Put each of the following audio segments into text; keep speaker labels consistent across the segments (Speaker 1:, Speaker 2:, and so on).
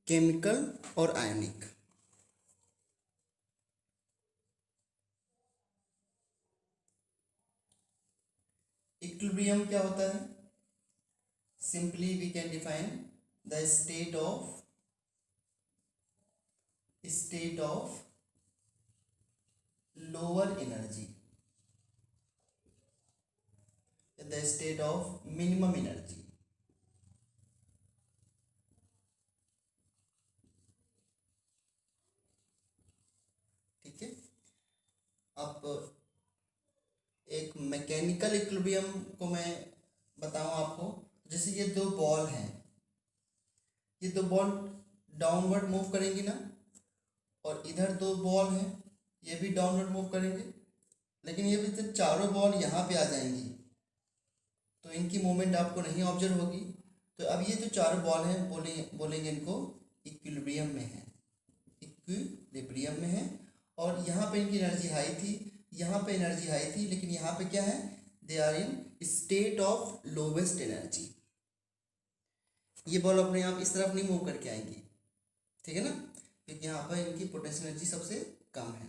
Speaker 1: Chemical और आयनिक। Equilibrium क्या होता है? Simply we can define the state of lower energy, the state of minimum energy. ठीक है। अब एक मैकेनिकल इक्विलिब्रियम को मैं बताऊं आपको। जैसे ये दो बॉल हैं, ये दो बॉल डाउनवर्ड मूव करेंगी ना, और इधर दो बॉल हैं, ये भी डाउनवर्ड मूव करेंगे, लेकिन ये भी तो चारों बॉल यहाँ पे आ जाएंगी, तो इनकी मूवमेंट आपको नहीं ऑब्जर्व होगी। तो अब ये जो चारों बॉल हैं बोलेंगे इनको इक्विलिब्रियम में है, इक्विलिब्रियम में है। और यहाँ पे इनकी एनर्जी हाई थी, यहाँ पे एनर्जी हाई थी, लेकिन यहाँ पे क्या है, they are in state of lowest energy. ये बॉल अपने आप इस तरफ नहीं मूव करके आएंगी, ठीक है ना, क्योंकि यहाँ पर इनकी पोटेंशियल एनर्जी सबसे कम है।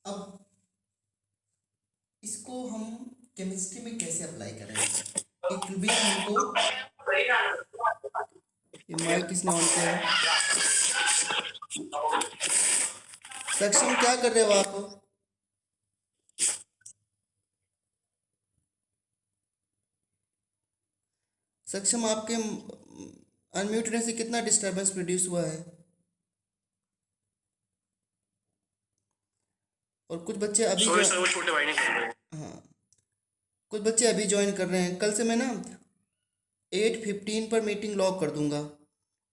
Speaker 1: अब इसको हम केमिस्ट्री में कैसे अप्लाई करेंगे? इक्विलिब्रियम हमको, ये माइक किसने ऑन किया है? सक्षम क्या कर रहे हो आप? सक्षम आपके अनम्यूट रहने से कितना डिस्टरबेंस प्रोड्यूस हुआ है? और कुछ बच्चे अभी छोटे भाई ने कर रहे हैं। हाँ, कुछ बच्चे अभी ज्वाइन कर रहे हैं। कल से मैं ना 8:15 पर मीटिंग लॉग कर दूंगा,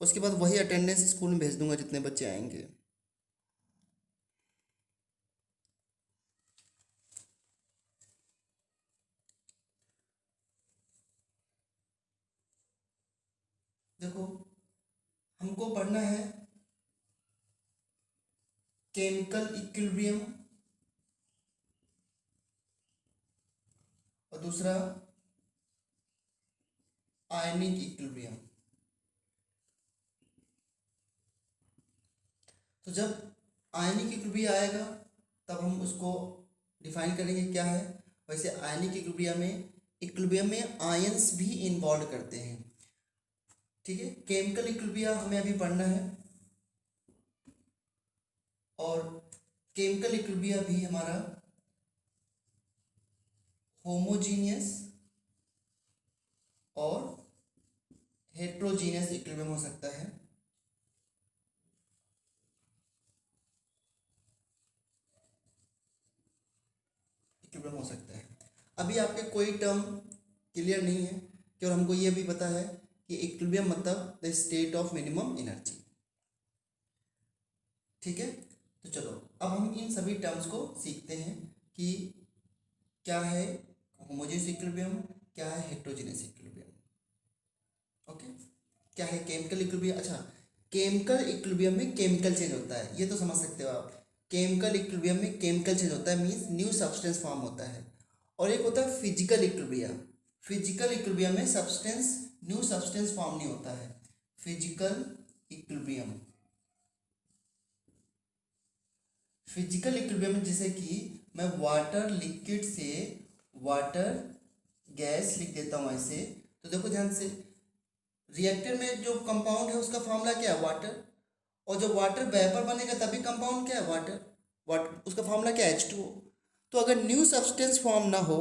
Speaker 1: उसके बाद वही अटेंडेंस स्कूल में भेज दूंगा जितने बच्चे आएंगे। देखो, हमको पढ़ना है केमिकल इक्विलिब्रियम और दूसरा आयनिक इक्विलिब्रियम। तो जब आयनिक इक्विलिब्रियम आएगा तब हम उसको डिफाइन करेंगे क्या है। वैसे आयनिक इक्विलिब्रियम में आयंस भी इन्वॉल्व करते हैं, ठीक है। केमिकल इक्विलिब्रियम हमें अभी पढ़ना है, और केमिकल इक्विलिब्रियम भी हमारा होमोजीनियस और हेट्रोजीनियस इक्विलिब्रियम हो सकता है। इक्विलिब्रियम हो सकता है। अभी आपके कोई टर्म क्लियर नहीं है कि, और हमको ये भी पता है कि इक्विलिब्रियम मतलब the state of minimum energy, ठीक है। तो चलो अब हम इन सभी टर्म्स को सीखते हैं कि क्या है होमोजेनियस इक्विलिब्रियम, क्या है हेट्रोजेनियस इक्विलिब्रियम। ओके, क्या है केमिकल इक्विलिब्रियम? अच्छा, केमिकल इक्विलिब्रियम में केमिकल चेंज होता है, ये तो समझ सकते हो आप। केमिकल इक्विलिब्रियम में केमिकल चेंज होता है, मीन्स न्यू सब्सटेंस फॉर्म होता है। और एक होता है फिजिकल इक्विलिब्रियम। फिजिकल इक्विलिब्रियम में सब्सटेंस न्यू सब्सटेंस फॉर्म नहीं होता है। फिजिकल इक्विलिब्रियम, फिजिकल इक्विलिब्रियम जैसे कि मैं वाटर लिक्विड से वाटर गैस लिख देता हूँ ऐसे, तो देखो ध्यान से, रिएक्टर में जो कंपाउंड है उसका फॉर्मूला क्या है, वाटर। और जब वाटर वेपर बनेगा तभी कंपाउंड क्या है, वाटर। वाटर उसका फॉर्मूला क्या है, H2O। तो अगर न्यू सब्सटेंस फॉर्म ना हो,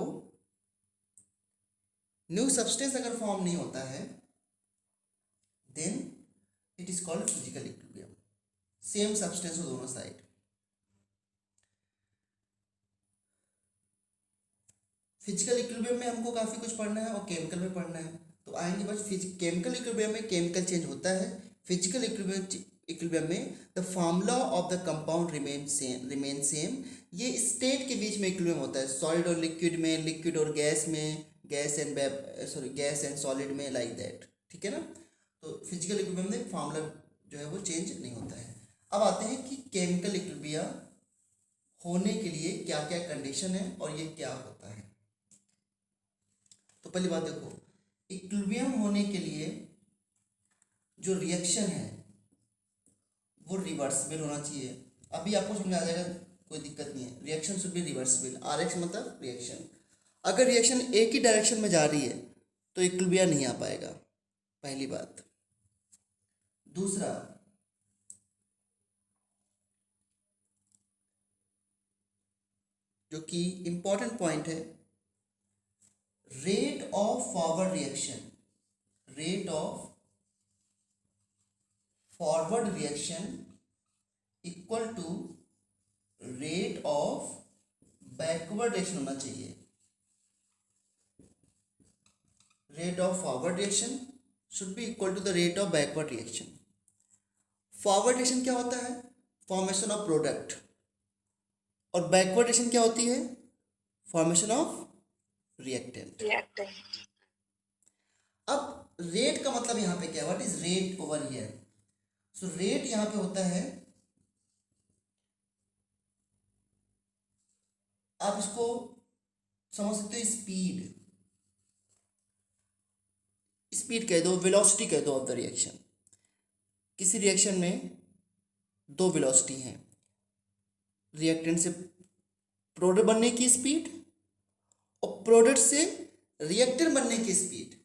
Speaker 1: न्यू सब्सटेंस अगर फॉर्म नहीं होता है, then it is called physical equilibrium. Same substance हो दोनों साइड। फिजिकल इक्विलिब्रियम में हमको काफ़ी कुछ पढ़ना है और केमिकल में पढ़ना है, तो आएंगे बस। केमिकल इक्विलिब्रियम में केमिकल चेंज होता है, फिजिकल इक्विलिब्रियम में the formula of the compound remain same. ये स्टेट के बीच में इक्विलिब्रियम होता है, सॉलिड और लिक्विड में, लिक्विड और गैस में, गैस एंड सॉलिड में, लाइक दैट, ठीक है ना। तो फिजिकल इक्विलिब्रियम में फार्मूला जो है वो चेंज नहीं होता है। अब आते हैं कि केमिकल इक्विलिब्रियम होने के लिए क्या क्या कंडीशन है और ये क्या होता है। पहली बात देखो, इक्विलिब्रियम होने के लिए जो रिएक्शन है वो रिवर्सिबल होना चाहिए। अभी आपको समझ आ जाएगा, कोई दिक्कत नहीं है। Reaction should be reversible, R X मतलब रिएक्शन। अगर रिएक्शन एक ही डायरेक्शन में जा रही है तो इक्विलिब्रियम नहीं आ पाएगा, पहली बात। दूसरा, जो कि इंपॉर्टेंट पॉइंट है, rate of forward reaction, rate of forward reaction equal to rate of backward reaction होना चाहिए। Rate of forward reaction should be equal to the rate of backward reaction. Forward reaction क्या होता है? Formation of product. और backward reaction क्या होती है? Formation of reactant. अब रेट का मतलब यहाँ पे क्या है? What is rate over here? So rate यहाँ पे होता है, आप इसको समझ सकते हो स्पीड, स्पीड कह दो, वेलोसिटी कह दो ऑफ द रिएक्शन। किसी रिएक्शन में दो वेलोसिटी हैं, रिएक्टेंट से प्रोडक्ट बनने की स्पीड और प्रोडक्ट से रिएक्टेंट बनने की स्पीड।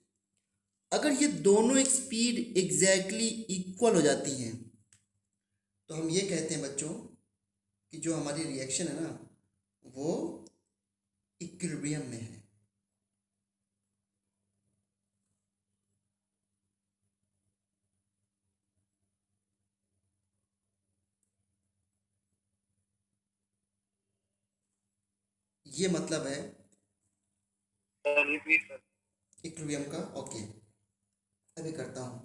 Speaker 1: अगर ये दोनों एक स्पीड एग्जैक्टली इक्वल हो जाती हैं तो हम ये कहते हैं बच्चों कि जो हमारी रिएक्शन है ना वो इक्विलिब्रियम में है। ये मतलब है इक्विलिब्रियम का। ओके, अभी करता हूँ।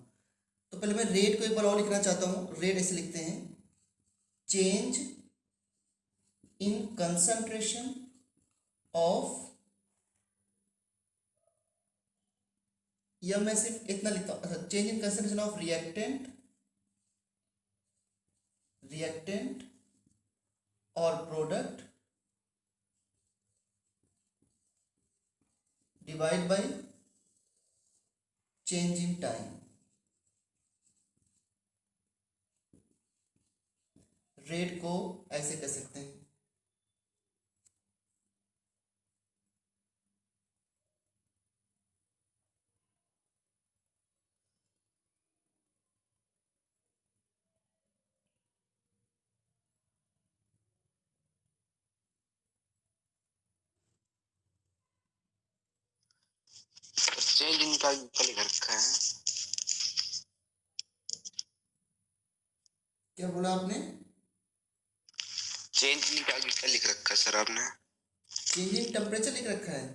Speaker 1: तो पहले मैं रेट को एक बार और लिखना चाहता हूँ। रेट ऐसे लिखते हैं, चेंज इन कंसंट्रेशन ऑफ, या मैं सिर्फ इतना लिखता हूँ, change in concentration of reactant, reactant और product divide by change in time. Rate को ऐसे कह सकते हैं,
Speaker 2: चेंज इनका लिख रखा है।
Speaker 1: क्या बोला आपने?
Speaker 2: चेंज इनका लिख रखा है सर आपने।
Speaker 1: चेंज इन टेम्परेचर लिख रखा है,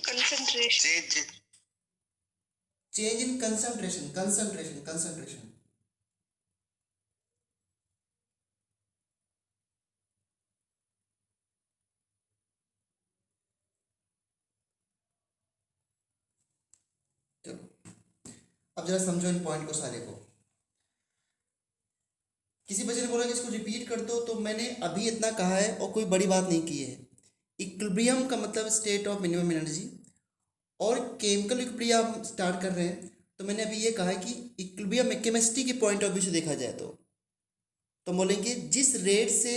Speaker 2: concentration,
Speaker 1: change in concentration, concentration, concentration. चलो अब जरा समझो इन पॉइंट को सारे को। किसी बच्चे ने बोला कि इसको रिपीट कर दो, तो मैंने अभी इतना कहा है और कोई बड़ी बात नहीं की है। इक्विलिब्रियम का मतलब स्टेट ऑफ मिनिमम एनर्जी, और केमिकल इक्विलिब्रियम स्टार्ट कर रहे हैं तो मैंने अभी ये कहा है कि इक्विलिब्रियम में केमिस्ट्री के पॉइंट ऑफ व्यू से देखा जाए तो बोलेंगे जिस रेट से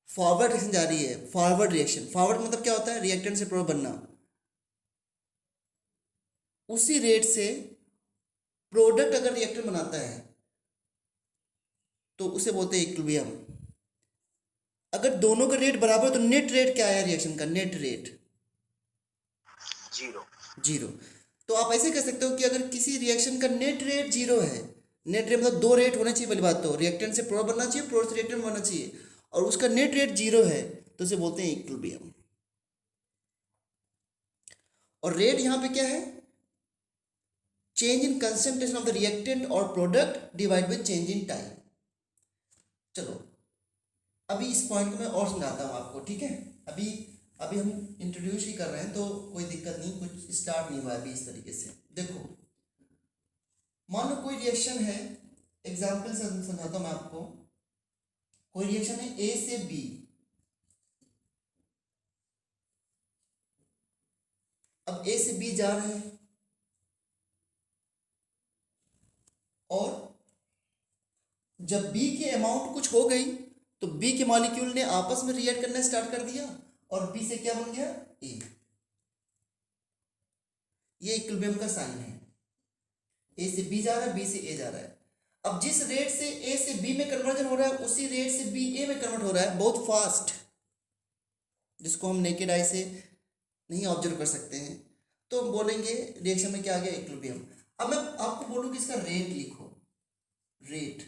Speaker 1: फॉरवर्ड रिएक्शन जा रही है, फॉरवर्ड रिएक्शन, फॉरवर्ड मतलब क्या होता है? रिएक्टेंट से प्रोडक्ट बनना। उसी रेट से प्रोडक्ट अगर रिएक्टेंट बनाता है तो उसे बोलते हैं इक्विलिब्रियम। अगर दोनों का रेट बराबर तो नेट रेट क्या है रिएक्शन का? Net rate
Speaker 2: zero.
Speaker 1: जीरो। तो आप ऐसे कह सकते हो कि अगर किसी रिएक्शन का नेट रेट जीरो है, नेट रेट मतलब दो रेट होने चाहिए, पहली बात तो रिएक्टेंट से प्रोडक्ट बनना चाहिए, प्रोडक्ट से रिएक्टेंट बनना चाहिए, और उसका नेट रेट जीरो है तो उसे बोलते हैं इक्विलिब्रियम। और रेट यहाँ पे क्या है? Change in concentration of the reactant और product divide by change in time. चलो अभी इस पॉइंट को मैं और समझाता हूँ आपको, ठीक है? अभी अभी हम इंट्रोड्यूस ही कर रहे हैं तो कोई दिक्कत नहीं, कुछ स्टार्ट नहीं हुआ अभी इस तरीके से। देखो मान लो कोई रिएक्शन है, एग्जाम्पल से समझाता हूँ मैं आपको। कोई रिएक्शन है ए से बी, अब ए से बी जा रहे हैं और जब बी की अमाउंट कुछ हो गई तो बी के मॉलिक्यूल ने आपस में रिएक्ट करना स्टार्ट कर दिया और बी से क्या बन गया, ए। ये इक्विलिब्रियम का साइन है। ए से बी जा रहा है, बी से ए जा रहा है। अब जिस रेट से ए से बी में कन्वर्जन हो रहा है उसी रेट से बी ए में कन्वर्ट हो रहा है, बहुत फास्ट, जिसको हम नेकेड आई से नहीं ऑब्जर्व कर सकते हैं। तो हम बोलेंगे रिएक्शन में क्या आ गया, इक्विलिब्रियम। अब मैं आपको बोलूँ कि इसका रेट लिखो, रेट,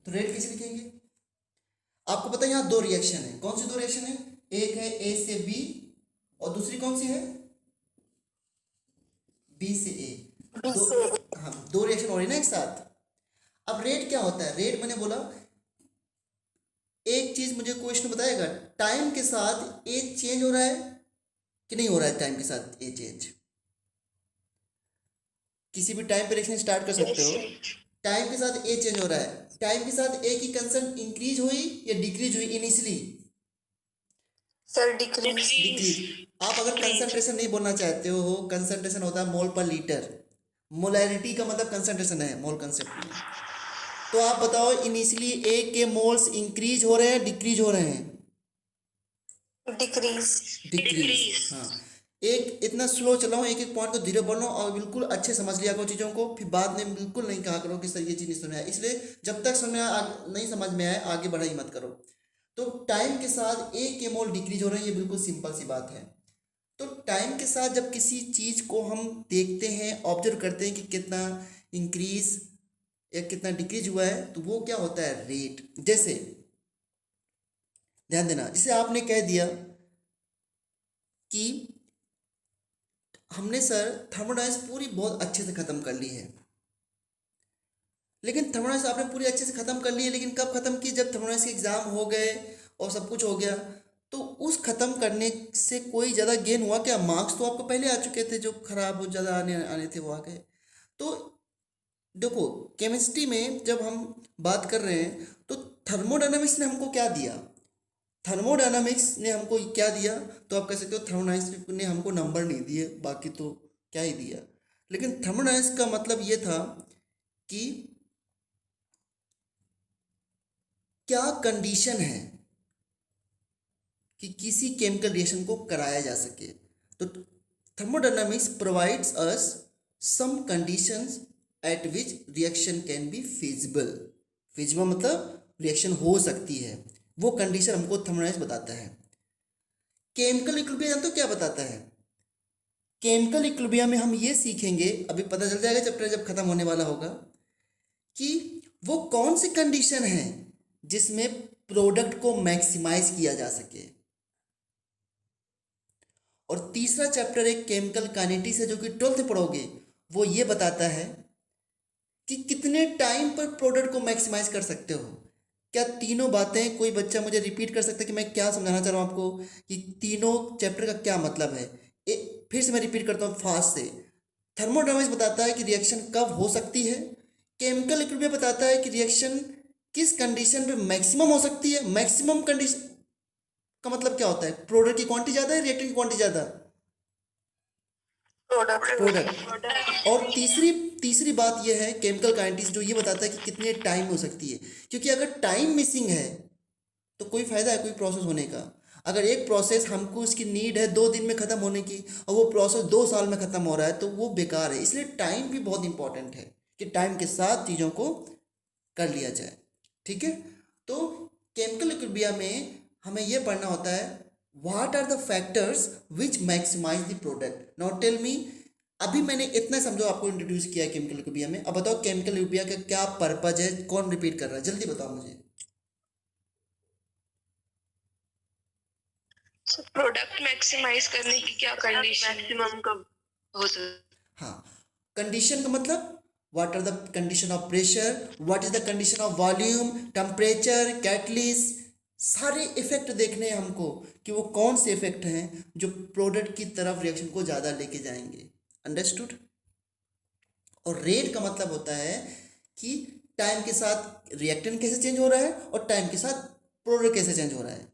Speaker 1: तो रेट कैसे लिखेंगे? आपको पता है यहाँ दो रिएक्शन है। कौन सी दो रिएक्शन है? एक है ए से बी और दूसरी कौन सी है, बी से ए। हाँ, दो रिएक्शन हो रही है ना एक साथ। अब रेट क्या होता है? रेट मैंने बोला, एक चीज मुझे क्वेश्चन बताएगा, टाइम के साथ ए चेंज हो रहा है कि नहीं हो रहा है? टाइम के साथ ए चेंज, किसी भी टाइम पे रिएक्शन स्टार्ट कर सकते हो, टाइम के साथ ए चेंज हो रहा है। टाइम के साथ ए की कंसंट इंक्रीज हुई या डिक्रीज हुई इनिशियली?
Speaker 3: Sir decrease.
Speaker 1: डिक्रीज। आप अगर कंसंट्रेशन नहीं बोलना चाहते हो, कंसंट्रेशन होता है मोल पर लीटर, मोलैरिटी का मतलब कंसंट्रेशन है मोल कंसेप्ट में। तो आप बताओ इनिशियली ए के मोल्स इंक्रीज हो रहे हैं डिक्रीज हो रहे हैं?
Speaker 3: डिक्रीज।
Speaker 1: डिक्रीज। हाँ, एक इतना स्लो चलाओ, एक एक पॉइंट को धीरे बोलो और बिल्कुल अच्छे समझ लिया करो चीज़ों को, फिर बाद में बिल्कुल नहीं कहा करो कि सर ये चीज़ नहीं समझ में आया। इसलिए जब तक नहीं समझ में आए आगे बढ़ाई मत करो। तो टाइम के साथ ए के मोल डिक्रीज हो रहे हैं, ये बिल्कुल सिंपल सी बात है। तो टाइम के साथ जब किसी चीज़ को हम देखते हैं, ऑब्जर्व करते हैं कि कितना इंक्रीज या कितना डिक्रीज हुआ है, तो वो क्या होता है, रेट। जैसे ध्यान देना, जैसे आपने कह दिया कि हमने सर थर्मोडायनामिक्स पूरी बहुत अच्छे से ख़त्म कर ली है, लेकिन थर्मोडायनामिक्स आपने पूरी अच्छे से ख़त्म कर ली है, लेकिन कब ख़त्म की? जब थर्मोडायनामिक्स के एग्ज़ाम हो गए और सब कुछ हो गया। तो उस ख़त्म करने से कोई ज़्यादा गेन हुआ क्या? मार्क्स तो आपको पहले आ चुके थे, जो खराब हो ज़्यादा आने आने थे वो आ गए। तो देखो, केमिस्ट्री में जब हम बात कर रहे हैं तो थर्मोडायनामिक्स ने हमको क्या दिया? थर्मोडायनामिक्स ने हमको क्या दिया? तो आप कह सकते हो थर्मोडायनामिक्स ने हमको नंबर नहीं दिए, बाकी तो क्या ही दिया। लेकिन थर्मोडायनामिक्स का मतलब ये था कि क्या कंडीशन है कि किसी केमिकल रिएक्शन को कराया जा सके। तो thermodynamics provides us some conditions at which reaction can be feasible. Feasible मतलब रिएक्शन हो सकती है, वो कंडीशन हमको थर्मोडायनामिक्स बताता है। केमिकल इक्विलिब्रियम जानते हो क्या बताता है? केमिकल इक्विलिब्रियम में हम ये सीखेंगे, अभी पता चल जाएगा चैप्टर जब खत्म होने वाला होगा, कि वो कौन सी कंडीशन है जिसमें प्रोडक्ट को मैक्सिमाइज किया जा सके। और तीसरा चैप्टर एक केमिकल काइनेटिक्स है जो कि 12th में पढ़ोगे, वो ये बताता है कि कितने टाइम पर प्रोडक्ट को मैक्सिमाइज कर सकते हो। क्या तीनों बातें कोई बच्चा मुझे रिपीट कर सकता है कि मैं क्या समझाना चाह रहा हूँ आपको, कि तीनों चैप्टर का क्या मतलब है? फिर से मैं रिपीट करता हूँ फास्ट से। थर्मोडायनामिक्स बताता है कि रिएक्शन कब हो सकती है, केमिकल इक्विलिब्रियम बताता है कि रिएक्शन किस कंडीशन पे मैक्सिमम हो सकती है। मैक्सिमम कंडीशन का मतलब क्या होता है? प्रोडक्ट की क्वांटिटी ज़्यादा है, रिएक्टेंट की क्वांटिटी ज़्यादा? प्रोडक्ट। और तीसरी बात यह है केमिकल काइनेटिक्स जो ये बताता है कि कितने टाइम हो सकती है, क्योंकि अगर टाइम मिसिंग है तो कोई फ़ायदा है कोई प्रोसेस होने का? अगर एक प्रोसेस हमको उसकी नीड है 2 दिन में ख़त्म होने की और वो प्रोसेस 2 साल में ख़त्म हो रहा है तो वो बेकार है। इसलिए टाइम भी बहुत इंपॉर्टेंट है कि टाइम के साथ चीज़ों को कर लिया जाए। ठीक है, तो केमिकल इक्विलिब्रियम में हमें ये पढ़ना होता है what are the factors which maximize the product. Now tell me, अभी मैंने इतना समझो आपको इंट्रोड्यूस किया है केमिकल इक्विलिब्रियम में। अब बताओ केमिकल इक्विलिब्रियम का क्या पर्पज है, कौन रिपीट कर रहा है, जल्दी बताओ मुझे।
Speaker 3: प्रोडक्ट मैक्सिमाइज करने की क्या कंडीशन? मैक्सिमम कब हो सकता?
Speaker 1: हाँ, कंडीशन का मतलब what are the condition of pressure, what is the condition of volume, temperature, catalyst, सारे इफेक्ट देखने हैं हमको कि वो कौन से इफेक्ट हैं जो प्रोडक्ट की तरफ रिएक्शन को ज़्यादा लेके जाएंगे। अंडरस्टूड? और रेट का मतलब होता है कि टाइम के साथ रिएक्टेंट कैसे चेंज हो रहा है और टाइम के साथ प्रोडक्ट कैसे चेंज हो रहा है।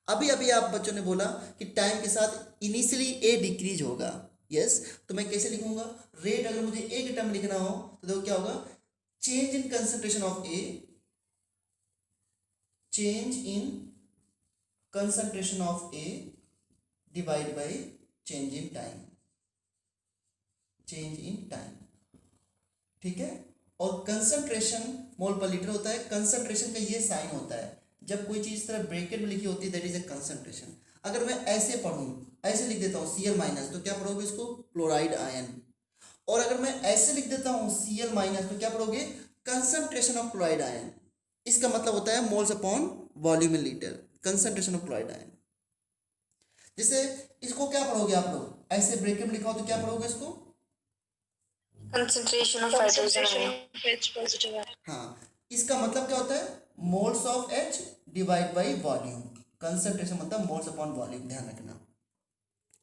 Speaker 1: अभी अभी आप बच्चों ने बोला कि टाइम के साथ इनिशियली ए डिक्रीज होगा, यस तो मैं कैसे लिखूंगा, रेट अगर मुझे ए के टर्म लिखना हो तो देखो क्या होगा, change in concentration of A, change in concentration of A divide by change in time, change in time, ठीक है। और कंसंट्रेशन मोल पर लीटर होता है, कंसंट्रेशन का ये साइन होता है, जब कोई चीज इस तरह ब्रैकेट में लिखी होती है दैट इज ए कंसंट्रेशन। अगर मैं ऐसे पढ़ूं, ऐसे लिख देता हूँ Cl माइनस, तो क्या पढ़ोगे इसको, क्लोराइड आयन। और अगर मैं ऐसे लिख देता हूँ Cl माइनस, तो क्या पढ़ोगे, कंसंट्रेशन ऑफ क्लोराइड आयन। इसका मतलब होता है moles upon volume in litre, concentration of chloride ion. जैसे इसको क्या पढ़ोगे आप लोग, ऐसे ब्रैकेट में लिखा हो तो क्या पढ़ोगे इसको,
Speaker 3: concentration of hydrogen ion H positive ion.
Speaker 1: हाँ, इसका मतलब क्या होता है, moles of H divide by volume, concentration मतलब मोल्स अपॉन वॉल्यूम, ध्यान रखना।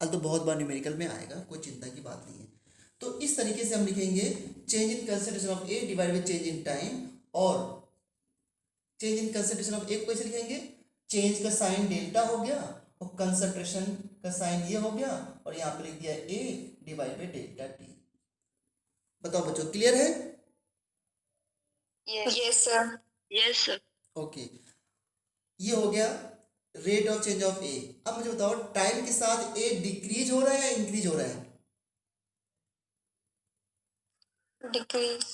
Speaker 1: अब तो बहुत बार न्यूमेरिकल में आएगा, कोई चिंता की बात नहीं है। तो इस तरीके से हम लिखेंगे change in concentration of A divide by change in time, और चेंज इन कंसंट्रेशन ऑफ ए को कैसे लिखेंगे, चेंज का साइन डेल्टा हो गया और कंसंट्रेशन का साइन ये हो गया, और यहाँ पे लिख दिया ए डिवाइड बाई डेल्टा टी। बताओ बच्चों, क्लियर है?
Speaker 3: Yes sir. Yes sir.
Speaker 1: Okay, ये हो गया रेट ऑफ चेंज ऑफ ए। अब मुझे बताओ टाइम के साथ ए डिक्रीज हो रहा है या इंक्रीज हो रहा है?
Speaker 3: Decrease.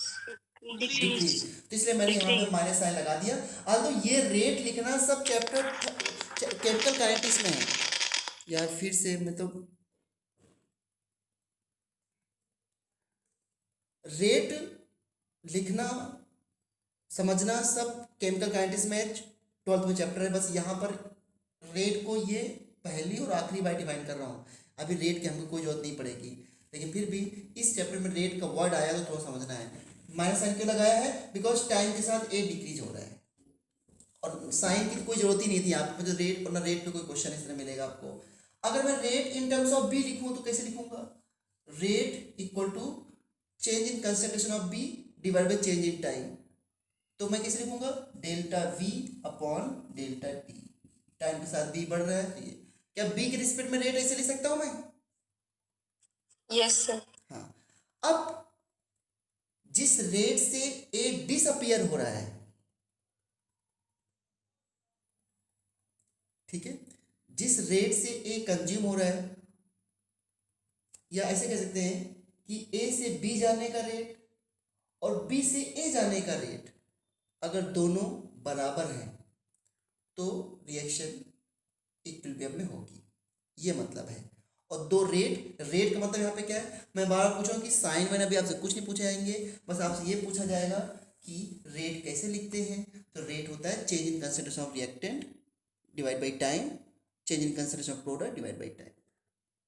Speaker 1: डिक्रीज, तो इसलिए मैंने यहाँ पे माइनस साइन लगा दिया। आल्दो ये रेट लिखना सब चैप्टर केमिकल काइनेटिक्स में है यार, फिर से मैं तो रेट लिखना समझना सब केमिकल काइनेटिक्स में 12th में चैप्टर है। बस यहाँ पर रेट को ये पहली और आखिरी बार डिफाइन कर रहा हूँ, अभी रेट की हमको कोई जरूरत नहीं पड़ेगी, लेकिन फिर भी इस चैप्टर में रेट का वर्ड आया तो थोड़ा समझना है। माइनस साइन क्यों लगाया है, बिकॉज टाइम के साथ ए डिक्रीज हो रहा है, और साइन की कोई जरूरत ही नहीं थी यहाँ पे, मुझे रेट और ना रेट पे कोई क्वेश्चन इस तरह मिलेगा आपको। अगर मैं rate in terms of B लिखूँ तो कैसे लिखूंगा, rate equal to change in concentration of B divide by change in time, तो मैं कैसे लिखूंगा, delta V upon delta T. Time के साथ बी बढ़ रहा है, तो ये क्या बी के रिस्पेक्ट में रेट ऐसे लिख सकता हूं मैं?
Speaker 3: Yes sir.
Speaker 1: हाँ, अब जिस रेट से ए डिसअपियर हो रहा है, ठीक है, जिस रेट से ए कंज्यूम हो रहा है, या ऐसे कह सकते हैं कि ए से बी जाने का रेट और बी से ए जाने का रेट अगर दोनों बराबर हैं तो रिएक्शन इक्विलिब्रियम में होगी, ये मतलब है। और दो रेट का मतलब यहाँ पे क्या है, मैं बार बार पूछूंगा कि साइन मैंने अभी आपसे कुछ नहीं पूछे जाएंगे, बस आपसे ये पूछा जाएगा कि रेट कैसे लिखते हैं। तो रेट होता है change in concentration of reactant divide by time, change in concentration of product divide by time.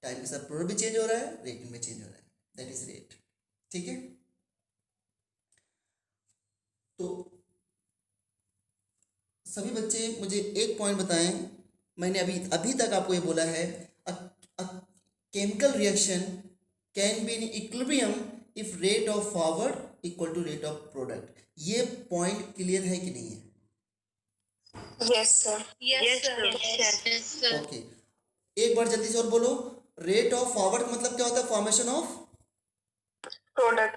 Speaker 1: Time के साथ प्रोडक्ट भी चेंज हो रहा है, रेट में चेंज हो रहा है, दैट इज रेट, ठीक है। तो सभी बच्चे मुझे एक पॉइंट बताएं, मैंने अभी तक आपको ये बोला है, chemical reaction can be in equilibrium if rate of forward equal to rate of product. ये पॉइंट क्लियर है कि नहीं है?
Speaker 3: Yes sir. Yes sir. Yes sir.
Speaker 1: Okay, एक बार जल्दी से और बोलो, रेट ऑफ फॉरवर्ड मतलब क्या होता है, formation of
Speaker 3: Product.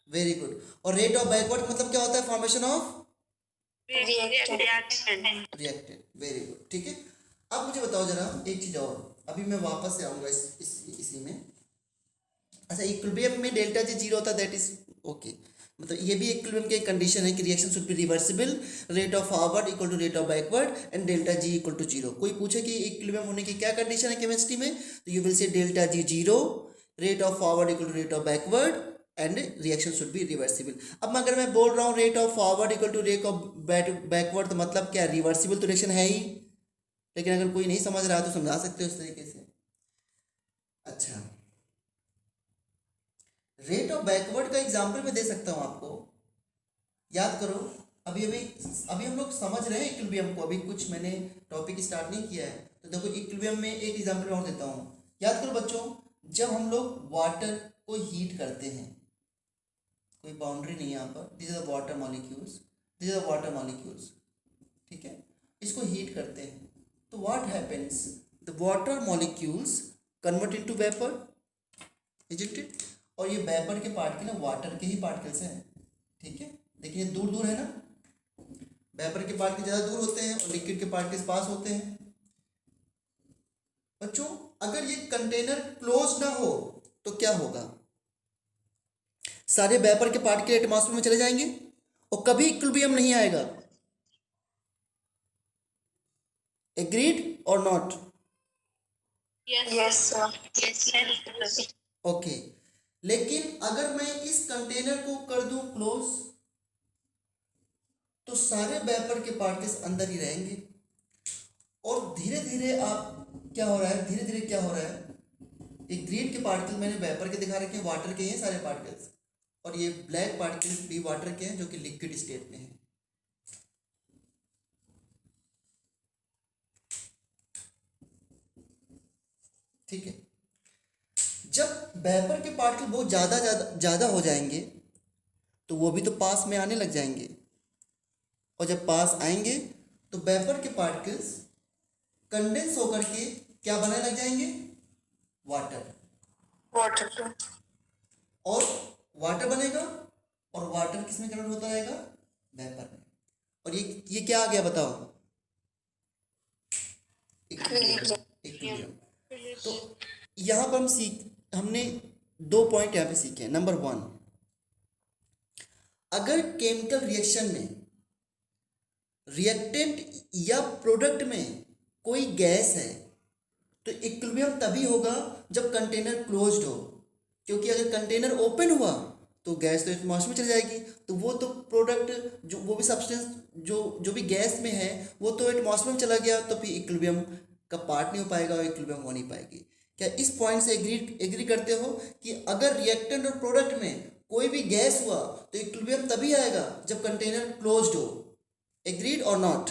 Speaker 1: Very good, और रेट ऑफ बैकवर्ड मतलब क्या होता है, formation of
Speaker 3: Reactant.
Speaker 1: Reactant, very good, ठीक है। अब मुझे बताओ जरा एक चीज और, अभी मैं वापस से आऊंगा इसी में। अच्छा, इक्विलिब्रियम में डेल्टा जी जीरो होता है, दैट इज ओके, मतलब ये भी इक्विलिब्रियम की एक कंडीशन है कि reaction should be reversible, rate of forward equal to rate of backward and delta G equal to zero. कोई पूछे कि इक्विलिब्रियम होने की क्या कंडीशन है केमिस्ट्री में, तो you will say delta G zero, rate of forward equal to rate of backward and reaction should be reversible. अब अगर मैं बोल रहा हूँ rate of forward equal to rate of backward, तो मतलब क्या, रिवर्सिबल तो रिएक्शन है ही, लेकिन अगर कोई नहीं समझ रहा तो समझा सकते हो उस तरीके से। अच्छा, रेट ऑफ बैकवर्ड का एग्जांपल मैं दे सकता हूं आपको, याद करो। अभी हम लोग समझ रहे हैं इक्विलिब्रियम को, अभी कुछ मैंने टॉपिक स्टार्ट नहीं किया है। तो देखो इक्विलिब्रियम में एक एग्जांपल और देता हूं, याद करो बच्चों, जब हम लोग वाटर को हीट करते हैं, कोई बाउंड्री नहीं है यहाँ पर, this is the water molecules, this is the water molecules, ठीक है, इसको हीट करते हैं तो what happens, the water molecules convert into vapour, isn't it? और ये वेपर के पार्टिकल वाटर के ही पार्टिकल्स हैं, ठीक है। देखिए दूर दूर है ना, वेपर के पार्टिकल ज़्यादा दूर होते हैं और लिक्विड के पार्टिकल्स पास होते हैं। बच्चों अगर ये कंटेनर क्लोज ना हो तो क्या होगा? सारे वेपर के पार्टिकल एटमॉस्फेयर में चले जाएंगे और कभी इक्विलिब्रियम नहीं आएगा। एग्रीड और नॉट?
Speaker 3: Yes sir.
Speaker 1: ओके, लेकिन अगर मैं इस कंटेनर को कर दूं क्लोज तो सारे वेपर के पार्टिकल्स अंदर ही रहेंगे और धीरे धीरे आप क्या हो रहा है, धीरे धीरे क्या हो रहा है, एक ग्रीन के पार्टिकल मैंने वेपर के दिखा रखे हैं, वाटर के हैं सारे पार्टिकल्स, और ये ब्लैक पार्टिकल्स भी वाटर के हैं जो कि लिक्विड स्टेट में हैं। ठीक है, जब वेपर के पार्टिकल बहुत ज़्यादा हो जाएंगे तो वो भी तो पास में आने लग जाएंगे, और जब पास आएंगे तो वेपर के पार्टिकल्स कंडेंस होकर के क्या बनने लग जाएंगे? वाटर। और वाटर बनेगा और वाटर किस में कन्वर्ट होता रहेगा? वेपर में। और ये क्या आ गया बताओ? इक्विलिब्रियम। तो यहाँ पर हमने 2 पॉइंट यहाँ पे सीखे। नंबर 1, अगर केमिकल रिएक्शन में रिएक्टेंट या प्रोडक्ट में कोई गैस है तो इक्विलिब्रियम तभी होगा जब कंटेनर क्लोज्ड हो, क्योंकि अगर कंटेनर ओपन हुआ तो गैस तो एटमॉस्फेयर में चली जाएगी, तो वो तो प्रोडक्ट जो वो भी सब्सटेंस जो भी गैस में है वो तो एटमॉस्फेयर में चला गया, तो फिर इक्विलिब्रियम का पार्ट नहीं हो पाएगा और इक्विलिब्रियम हो नहीं पाएगी। क्या इस पॉइंट से एग्री करते हो कि अगर रिएक्टेंट और प्रोडक्ट में कोई भी गैस हुआ तो इक्विलिब्रियम तभी आएगा जब कंटेनर क्लोज्ड हो? एग्रीड और नॉट?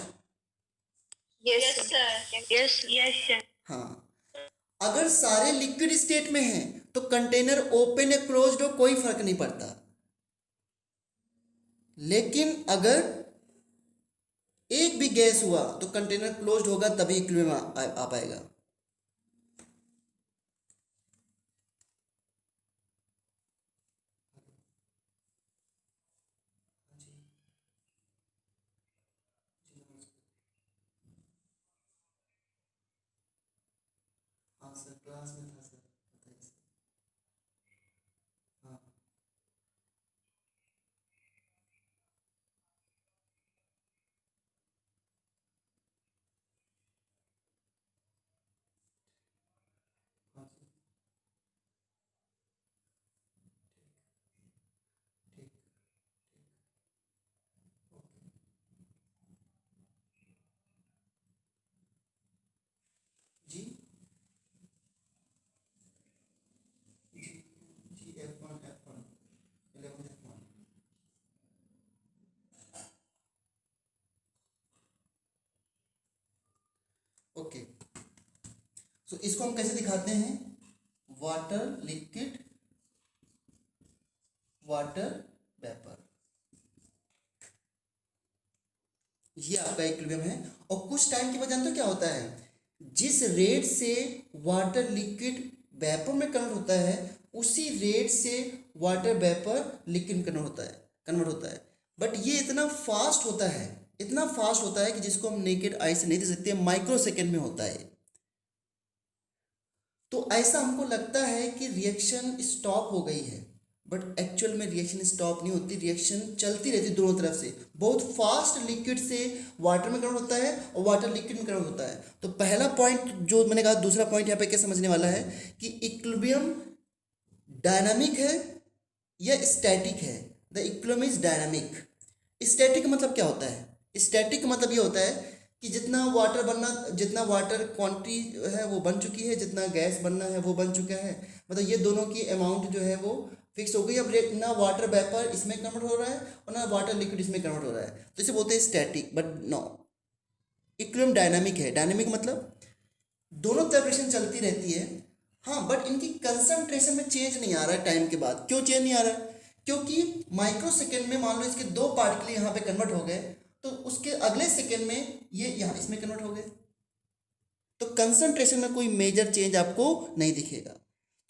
Speaker 3: Yes sir.
Speaker 1: हाँ, अगर सारे लिक्विड स्टेट में हैं तो कंटेनर ओपन या क्लोज्ड हो कोई फर्क नहीं पड़ता, लेकिन अगर एक भी गैस हुआ तो कंटेनर क्लोज्ड होगा तभी इक्विलिब्रियम आ पाएगा। हाँ सर, क्लास में था सर, बताइए सर। हाँ हाँ जी, ठीक, ओके जी जी जी। F1 11 F1। ओके, सो इसको हम कैसे दिखाते हैं? वाटर लिक्विड, वाटर वेपर, ये आपका इक्विलिब्रियम है। और कुछ टाइम के बाद जानते हो क्या होता है? जिस रेट से वाटर लिक्विड वेपर में कन्वर्ट होता है उसी रेट से वाटर वेपर लिक्विड कन्वर्ट होता है। बट ये इतना फास्ट होता है, इतना फास्ट होता है कि जिसको हम नेकेड आई से नहीं देख सकते, माइक्रो सेकेंड में होता है। तो ऐसा हमको लगता है कि रिएक्शन स्टॉप हो गई है, बट एक्चुअल में रिएक्शन स्टॉप नहीं होती, रिएक्शन चलती रहती दोनों तरफ से। बहुत फास्ट लिक्विड से वाटर में कन्वर्ट होता है और वाटर लिक्विड में कन्वर्ट होता है। तो पहला पॉइंट जो मैंने कहा, दूसरा पॉइंट यहाँ पे क्या समझने वाला है कि इक्विलिब्रियम डायनामिक है या स्टैटिक है? The equilibrium is dynamic. Static मतलब क्या होता है? स्टैटिक मतलब ये होता है कि जितना वाटर क्वांटिटी है वो बन चुकी है, जितना गैस बनना है वो बन चुका है, मतलब ये दोनों की अमाउंट जो है वो फिक्स हो गई। अब ना वाटर वेपर इसमें कन्वर्ट हो रहा है और ना वाटर लिक्विड इसमें कन्वर्ट हो रहा है, तो इसे बोलते हैं static. But no, equilibrium dynamic है। डायनामिक मतलब दोनों तरफ रिएक्शन चलती रहती है, हाँ, बट इनकी कंसंट्रेशन में चेंज नहीं आ रहा है टाइम के बाद। क्यों चेंज नहीं आ रहा है? क्योंकि माइक्रो सेकेंड में मान लो इसके 2 पार्टिकल यहाँ पे कन्वर्ट हो गए तो उसके अगले सेकेंड में ये यहाँ इसमें कन्वर्ट हो गए, तो कंसंट्रेशन में कोई मेजर चेंज आपको नहीं दिखेगा।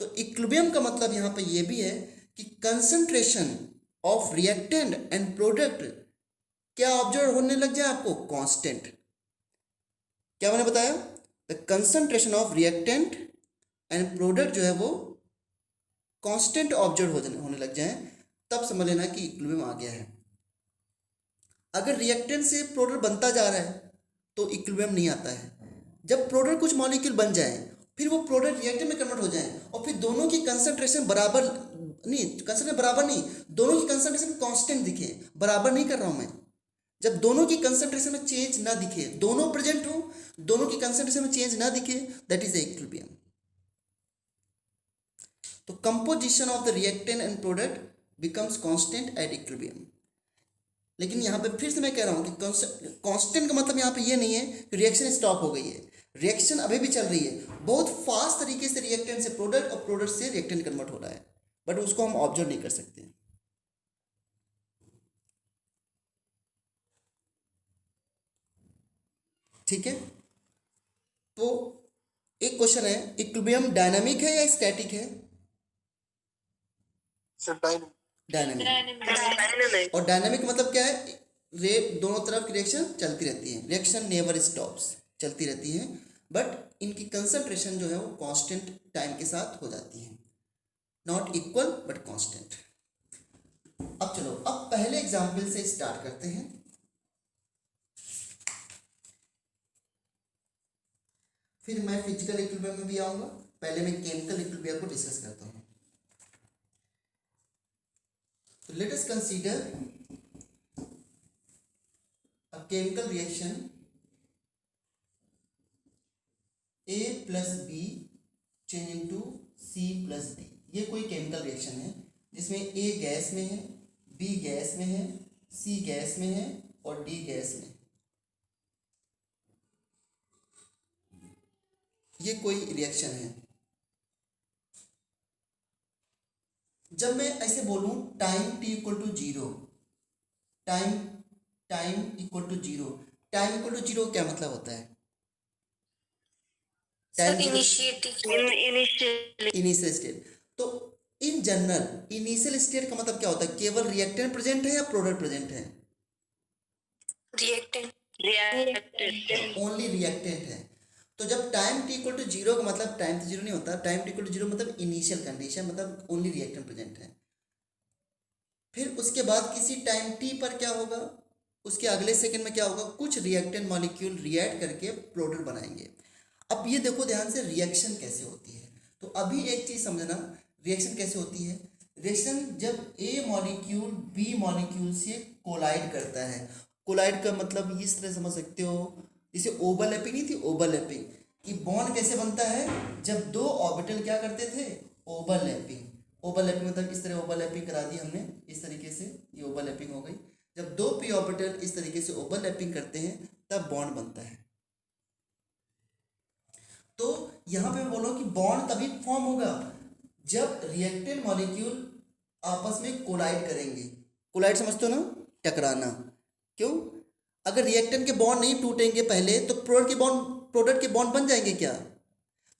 Speaker 1: तो इक्विलिब्रियम का मतलब यहाँ पे ये भी है कि concentration of reactant and product क्या ऑब्जर्व होने लग जाए आपको, कांस्टेंट। क्या मैंने बताया, the concentration of reactant and product जो है वो कांस्टेंट ऑब्जर्व होने लग जाए, तब समझ लेना कि इक्विलिब्रियम आ गया है। अगर रिएक्टेंट से प्रोडक्ट बनता जा रहा है तो इक्विलिब्रियम नहीं आता है। जब प्रोडक्ट कुछ मॉलिक्यूल बन जाए, फिर वो प्रोडक्ट रिएक्टेंट में कन्वर्ट हो जाए और फिर दोनों की कंसंट्रेशन बराबर नहीं, कंसंट्रेशन बराबर नहीं, दोनों की कंसंट्रेशन कांस्टेंट दिखे, बराबर नहीं कर रहा हूं मैं। जब दोनों की कंसंट्रेशन में चेंज ना दिखे, दोनों प्रेजेंट हो, दोनों की कंसंट्रेशन में चेंज ना दिखे, दैट इज इक्विलिब्रियम। तो composition of the reactant and product becomes constant at equilibrium. लेकिन यहाँ पे फिर से मैं कह रहा हूँ कि कांस्टेंट का मतलब यहाँ पे ये नहीं है कि रिएक्शन स्टॉप हो गई है, रिएक्शन अभी भी चल रही है, बहुत फास्ट तरीके से रिएक्टेंट से प्रोडक्ट और प्रोडक्ट से रिएक्टेंट कन्वर्ट हो रहा है, बट उसको हम ऑब्जर्व नहीं कर सकते। ठीक है, तो एक क्वेश्चन है, इक्विलिब्रियम डायनामिक है या स्टैटिक है? डायनामिक। और डायनामिक मतलब क्या है, दोनों तरफ की रिएक्शन चलती रहती है, रिएक्शन नेवर स्टॉप्स, चलती रहती है, बट इनकी कंसंट्रेशन जो है वो कांस्टेंट टाइम के साथ हो जाती है, नॉट इक्वल बट कांस्टेंट। अब चलो, अब पहले एग्जाम्पल से स्टार्ट करते हैं। फिर मैं फिजिकल इक्विलिब्रियम में भी आऊंगा, पहले मैं केमिकल इक्विलिब्रियम को डिस्कस करता हूँ। So let us consider a chemical reaction A plus B change into C plus D। ये कोई केमिकल रिएक्शन है जिसमें A गैस में है, B गैस में है, C गैस में है और D गैस में। ये कोई रिएक्शन है। जब मैं ऐसे बोलूं time t equal to zero, time equal to zero, time equal to zero क्या मतलब होता है? Initial state. तो इन जनरल इनिशियल स्टेट का मतलब क्या होता है? केवल रिएक्टेंट प्रेजेंट है या प्रोडक्ट प्रेजेंट है? ओनली रिएक्टेंट है। तो जब time t equal to zero का मतलब टाइम तो जीरो नहीं होता, time t equal to zero मतलब इनिशियल कंडीशन, मतलब ओनली रिएक्टेंट प्रेजेंट है। फिर उसके बाद किसी टाइम t पर क्या होगा, उसके अगले सेकंड में क्या होगा, कुछ रिएक्टेंट मॉलिक्यूल रिएक्ट करके प्रोडक्ट बनाएंगे। अब ये देखो ध्यान से रिएक्शन कैसे होती है। तो अभी एक चीज समझना, रिएक्शन कैसे होती है। रिएक्शन जब ए मॉलिक्यूल बी मॉलिक्यूल से कोलाइड करता है, कोलाइड का मतलब इस तरह समझ सकते हो, जैसे ओवरलैपिंग नहीं थी, ओवरलैपिंग कि बॉन्ड कैसे बनता है, जब दो ऑर्बिटल क्या करते थे, ओवरलैपिंग। ओवरलैपिंग मतलब इस तरह ओवरलैपिंग करा दी हमने, इस तरीके से ये ओवरलैपिंग हो गई। जब दो पी ऑर्बिटल इस तरीके से ओवरलैपिंग करते हैं तब बॉन्ड बनता है। तो यहां पे मैं बोल रहा हूं कि बॉन्ड तभी फॉर्म होगा जब रिएक्टेंट मॉलिक्यूल आपस में कोलाइड करेंगे। कोलाइड समझते हो ना, टकराना। क्यों? अगर रिएक्टेंट के बॉन्ड नहीं टूटेंगे पहले तो प्रोडक्ट के बॉन्ड बन जाएंगे क्या?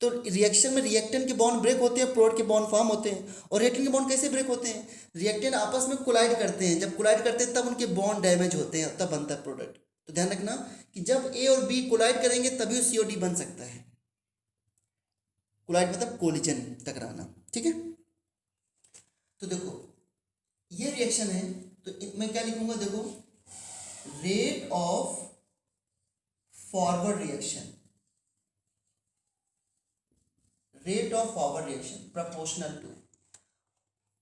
Speaker 1: तो रिएक्शन में रिएक्टेंट के बॉन्ड ब्रेक होते हैं, प्रोडक्ट के बॉन्ड फॉर्म होते हैं। और रिएक्टेंट के बॉन्ड कैसे ब्रेक होते हैं? रिएक्टेंट आपस में कोलाइड करते हैं, जब कोलाइड करते हैं तब उनके बॉन्ड डैमेज होते हैं, तब बनता है प्रोडक्ट। तो ध्यान रखना कि जब ए और बी कोलाइड करेंगे तभी COD बन सकता है। कोलाइड मतलब कोलिजन, टकराना। ठीक है, तो देखो ये रिएक्शन है, तो मैं क्या लिखूंगा, देखो rate of forward reaction, rate of forward reaction proportional to.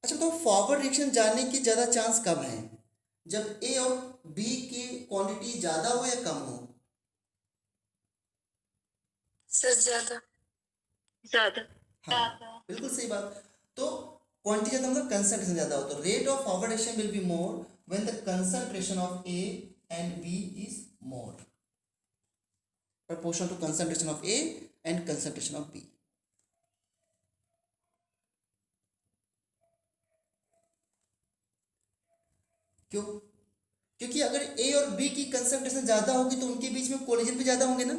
Speaker 1: अच्छा, तो फॉरवर्ड रिएक्शन जाने की ज्यादा चांस कब है? जब ए और बी की क्वांटिटी ज्यादा हो या कम हो?
Speaker 3: सर ज्यादा।
Speaker 1: हाँ, बिल्कुल सही बात। तो क्वांटिटी ज्यादा मतलब कंसंट्रेशन ज्यादा हो, तो rate of forward reaction will be more when the concentration of A and B is more, proportional to concentration of A and concentration of B। क्यों? क्योंकि अगर A और B की कंसंट्रेशन ज्यादा होगी तो उनके बीच में कोलिजन भी ज्यादा होंगे ना।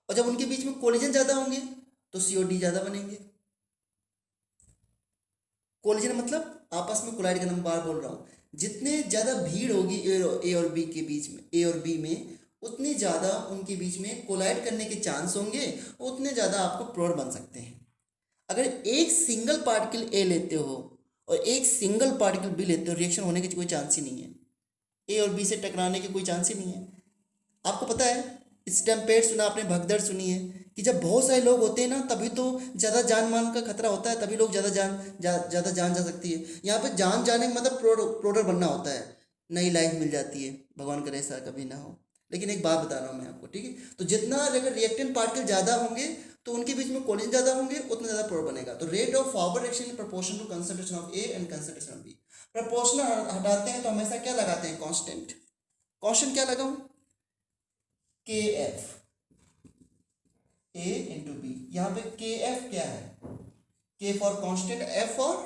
Speaker 1: और और जब उनके बीच में कोलिजन ज़्यादा होंगे तो COD ज़्यादा बनेंगे। कोलिजन मतलब आपस में कोलाइड करना, मैं बार बोल रहा हूँ, जितने ज़्यादा भीड़ होगी ए और बी के बीच में, ए और बी में, उतनी ज़्यादा उनके बीच में कोलाइड करने के चांस होंगे, उतने ज़्यादा आपको प्रोडक्ट बन सकते हैं। अगर एक सिंगल पार्टिकल ए लेते हो और एक सिंगल पार्टिकल बी लेते हो, रिएक्शन होने की कोई चांस ही नहीं है, ए और बी से टकराने की कोई चांस ही नहीं है। आपको पता है, स्टैम्पेड सुना आपने, भगदड़ सुनी है कि जब बहुत सारे लोग होते हैं ना तभी तो ज़्यादा जान मान का खतरा होता है, तभी लोग ज़्यादा जान जा सकती है। यहाँ पे जान जाने का मतलब प्रोडक्ट बनना होता है, नई लाइफ मिल जाती है, भगवान करे ऐसा कभी ना हो। लेकिन एक बात बता रहा हूँ मैं आपको, ठीक है, तो जितना अगर रिएक्टेंट पार्टिकल ज़्यादा होंगे तो उनके बीच में कोलिजन ज़्यादा होंगे, उतना ज़्यादा प्रोडक्ट बनेगा। तो rate of forward reaction in proportion to concentration of A and concentration of B. Proportional हटाते हैं तो हमेशा क्या लगाते हैं, कांस्टेंट। कांस्टेंट क्या लगाऊं, KF, A इंटू बी। यहाँ पे KF क्या है, K for constant, F for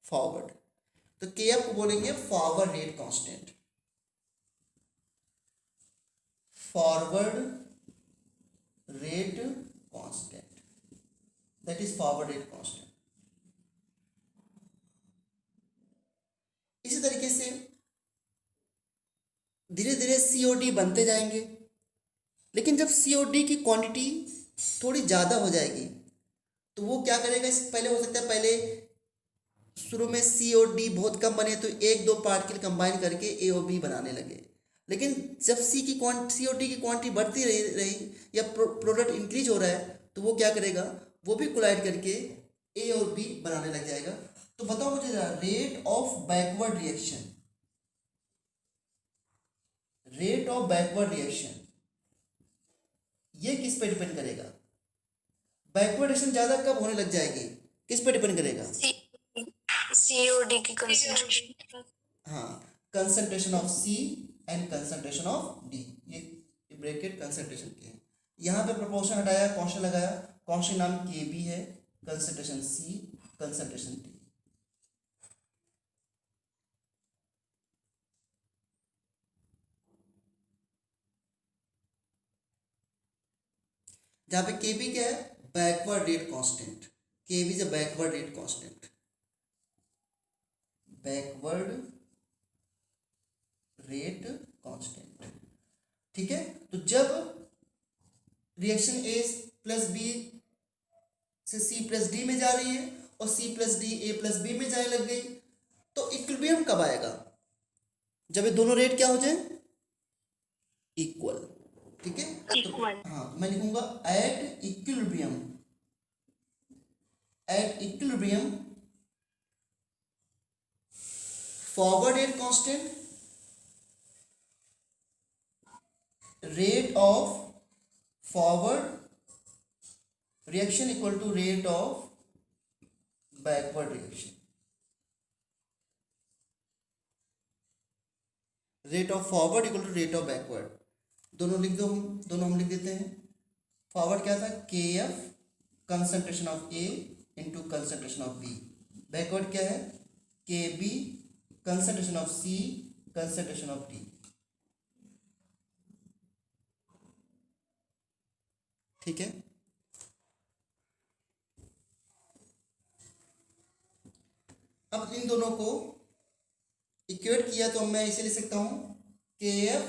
Speaker 1: forward, तो KF को बोलेंगे forward rate constant, forward rate constant, that is forward rate constant. इसी तरीके से धीरे धीरे COD बनते जाएंगे, लेकिन जब COD की क्वांटिटी थोड़ी ज़्यादा हो जाएगी तो वो क्या करेगा, इस पहले हो सकता है पहले शुरू में COD बहुत कम बने तो एक दो पार्टिकल कंबाइन करके A और B बनाने लगे, लेकिन जब COD की क्वांटिटी बढ़ती रही या प्रोडक्ट इंक्रीज हो रहा है तो वो क्या करेगा, वो भी कोलाइड करके A और B बनाने लग जाएगा। तो बताओ मुझे rate of backward reaction, rate of backward reaction ये किस पे डिपेंड करेगा, बैकवर्ड रिएक्शन ज्यादा कब होने लग जाएगी, किस पे डिपेंड करेगा,
Speaker 3: COD की कंसंट्रेशन।
Speaker 1: हाँ, concentration of C and concentration of D, ये ब्रैकेट कंसंट्रेशन के हैं। यहाँ पे प्रोपोर्शन हटाया, कांस्टेंट लगाया, कांस्टेंट नाम KB है, कंसंट्रेशन C, कंसंट्रेशन D। जहाँ पे KB क्या है, backward rate constant, KB is a backward rate constant, backward rate constant, ठीक है। तो जब रिएक्शन A प्लस B से C प्लस D में जा रही है और C plus D A plus B में जाने लग गई तो इक्विलिब्रियम कब आएगा, जब ये दोनों रेट क्या हो जाए, इक्वल, ठीक है। तो हाँ, मैं लिखूंगा at equilibrium, at equilibrium forward rate constant, rate of forward reaction equal to rate of backward reaction, rate of forward equal to rate of backward, दोनों लिख दो, दोनों हम लिख देते हैं। फॉरवर्ड क्या था, KF concentration of A into concentration of B, backward क्या है, KB concentration of C concentration of D, ठीक है। अब इन दोनों को इक्वेट किया तो मैं इसे लिख सकता हूं KF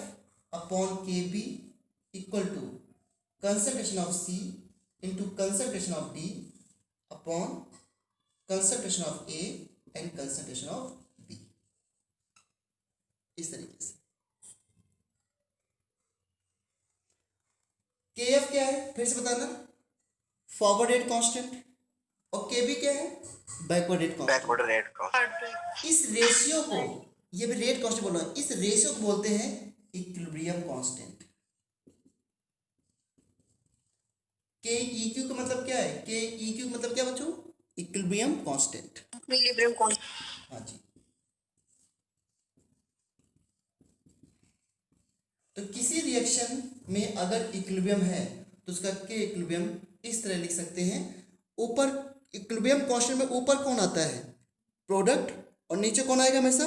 Speaker 1: upon KB equal to concentration of C into concentration of D upon concentration of A and concentration of B, इस तरीके से। KF क्या है फिर से बताना, फॉरवर्ड रेट कांस्टेंट, और KB क्या है, backward rate constant.
Speaker 2: Backward rate constant.
Speaker 1: इस रेशियो को, ये भी रेट कांस्टेंट बोल रहा हूं, इस रेशियो को बोलते हैं इक्विलिब्रियम कांस्टेंट। KEQ का मतलब क्या है, KEQ का मतलब क्या बच्चों, इक्विलिब्रियम कांस्टेंट,
Speaker 3: इक्विलिब्रियम कांस्टेंट।
Speaker 1: हाँ जी। तो किसी रिएक्शन में अगर इक्विलिब्रियम है तो उसका के इक्विलिब्रियम इस तरह लिख सकते हैं, ऊपर इक्विलिब्रियम कांस्टेंट में ऊपर कौन आता है, प्रोडक्ट, और नीचे कौन आएगा हमेशा,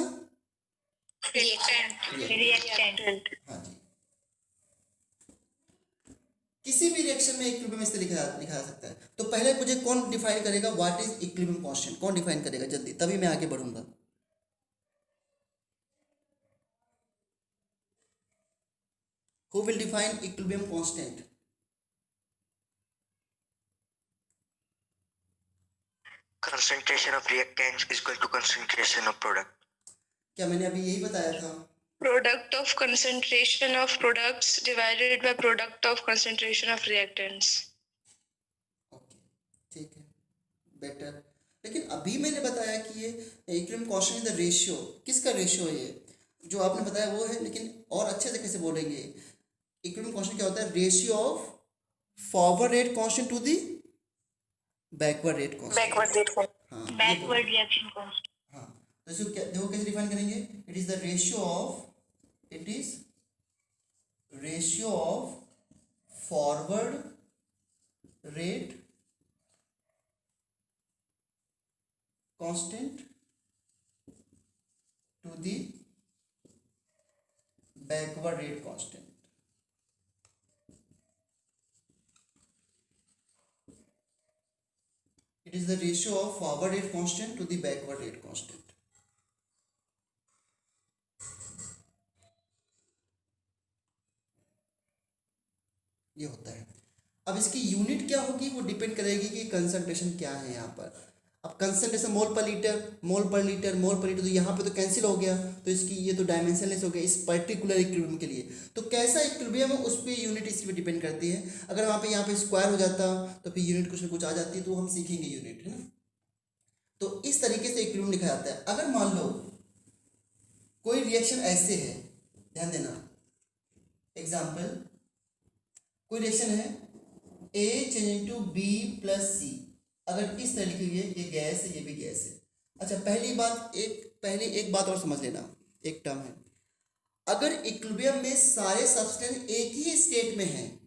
Speaker 3: रिएक्टेंट।
Speaker 1: हाँ जी। किसी भी रिएक्शन में इक्विलिब्रियम इस तरह लिखा जा सकता है। तो पहले मुझे कौन डिफाइन करेगा व्हाट इज इक्विलिब्रियम कांस्टेंट, कौन डिफाइन करेगा जल्दी, तभी मैं आगे बढ़ूंगा। Who will define equilibrium constant?
Speaker 2: Concentration of reactants is equal to concentration of product.
Speaker 1: क्या मैंने अभी यही बताया था?
Speaker 3: Product of concentration of products divided by product of concentration of reactants.
Speaker 1: Okay, ठीक है, बेटर। लेकिन अभी मैंने बताया कि ये equilibrium constant is the ratio, किसका रेशियो है ये जो आपने बताया वो है, लेकिन और अच्छे से कैसे बोलेंगे? इक्विलिब्रियम कांस्टेंट क्या होता है? Ratio of forward rate constant to the backward rate constant.
Speaker 3: Backward rate constant.
Speaker 1: हाँ,
Speaker 3: Backward reaction constant.
Speaker 1: हाँ, तो इसको क्या देखो कैसे डिफाइन करेंगे? It is the ratio of, it is ratio of forward rate constant to the backward rate constant. It is the ratio of forward rate constant to the backward rate constant. ये होता है। अब इसकी unit क्या होगी वो depend करेगी कि कंसंट्रेशन क्या है यहाँ पर। अब कंसंट्रेशन मोल पर लीटर, मोल पर लीटर, मोल पर लीटर, तो यहाँ पे तो कैंसिल हो गया, तो इसकी ये तो डायमेंशनलेस हो गया इस पर्टिकुलर इक्विलिब्रियम के लिए। तो कैसा इक्विलिब्रियम है उस पर यूनिट इसी पे डिपेंड करती है। अगर वहाँ पे यहाँ पे स्क्वायर हो जाता तो फिर यूनिट कुछ ना कुछ आ जाती है, तो हम सीखेंगे यूनिट, है ना। तो इस तरीके से इक्विलिब्रियम लिखा जाता है। अगर मान लो कोई रिएक्शन ऐसे है, ध्यान देना, एग्जाम्पल, कोई रिएक्शन है A change into B plus C, अगर इस तरह लिखी हुई है, ये गैस है, ये भी गैस है। अच्छा, पहले एक बात और समझ लेना, एक टर्म है, अगर इक्विलिब्रियम में सारे सब्सटेंस एक ही स्टेट में हैं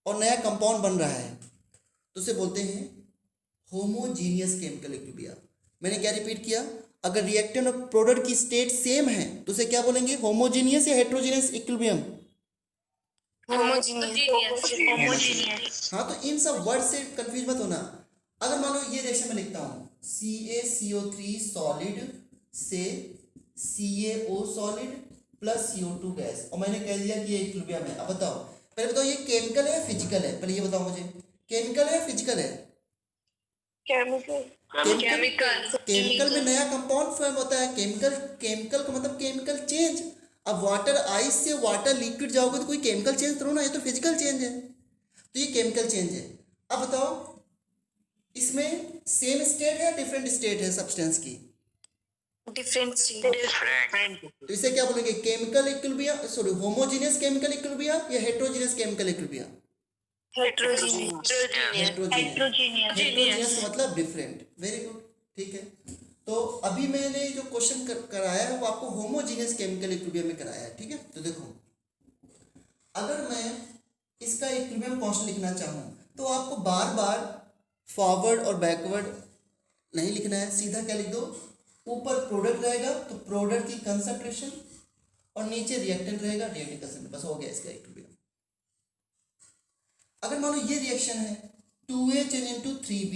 Speaker 1: और नया कंपाउंड बन रहा है तो उसे बोलते हैं होमोजीनियस केमिकल इक्विलिब्रियम। मैंने क्या रिपीट किया? अगर रिएक्टेंट और प्रोडक्ट की स्टेट सेम है तो उसे क्या बोलेंगे? होमोजीनियस या हेट्रोजीनियस इक्विलिब्रियम?
Speaker 3: Homogeneous.
Speaker 1: हाँ, तो इन सब वर्ड से कंफ्यूज मत होना। अगर मान लो ये रिएक्शन में लिखता हूँ CaCO3 सॉलिड से CaO solid plus CO2 gas, और मैंने कह दिया कि ये इक्विलिब्रियम है। अब बताओ, पहले बताओ ये केमिकल है फिजिकल है? पहले ये बताओ मुझे, केमिकल है फिजिकल है?
Speaker 3: Chemical.
Speaker 1: केमिकल में नया कंपाउंड फॉर्म होता है। केमिकल का मतलब केमिकल चेंज। अब वाटर आइस से वाटर लिक्विड जाओगे तो कोई केमिकल चेंज तो ना, ये तो फिजिकल चेंज है, तो ये केमिकल चेंज है। अब बताओ इसमें सेम स्टेट है डिफरेंट स्टेट है सब्सटेंस की?
Speaker 3: Different.
Speaker 1: तो इसे क्या बोलेंगे? Chemical equilibrium, sorry, homogeneous chemical equilibrium या हेट्रोजीनियस केमिकल इक्विलिब्रियम? हेट्रोजीनियस का मतलब डिफरेंट। वेरी गुड, ठीक है। तो अभी मैंने जो क्वेश्चन कराया है वो आपको होमोजीनियस केमिकल इक्विलिब्रियम में कराया है, ठीक है। तो देखो, अगर मैं इसका इक्विलिब्रियम कांस्टेंट लिखना चाहूँ तो आपको बार बार फॉरवर्ड और बैकवर्ड नहीं लिखना है, सीधा क्या लिख दो, ऊपर प्रोडक्ट रहेगा तो प्रोडक्ट की कंसंट्रेशन और नीचे रिएक्टेंट रहेगा, रिएक्टेंट कंसंट्रेशन, बस हो गया इसका इक्विलिब्रियम। अगर मान लो ये रिएक्शन है 2A चेंज इनटू 3B,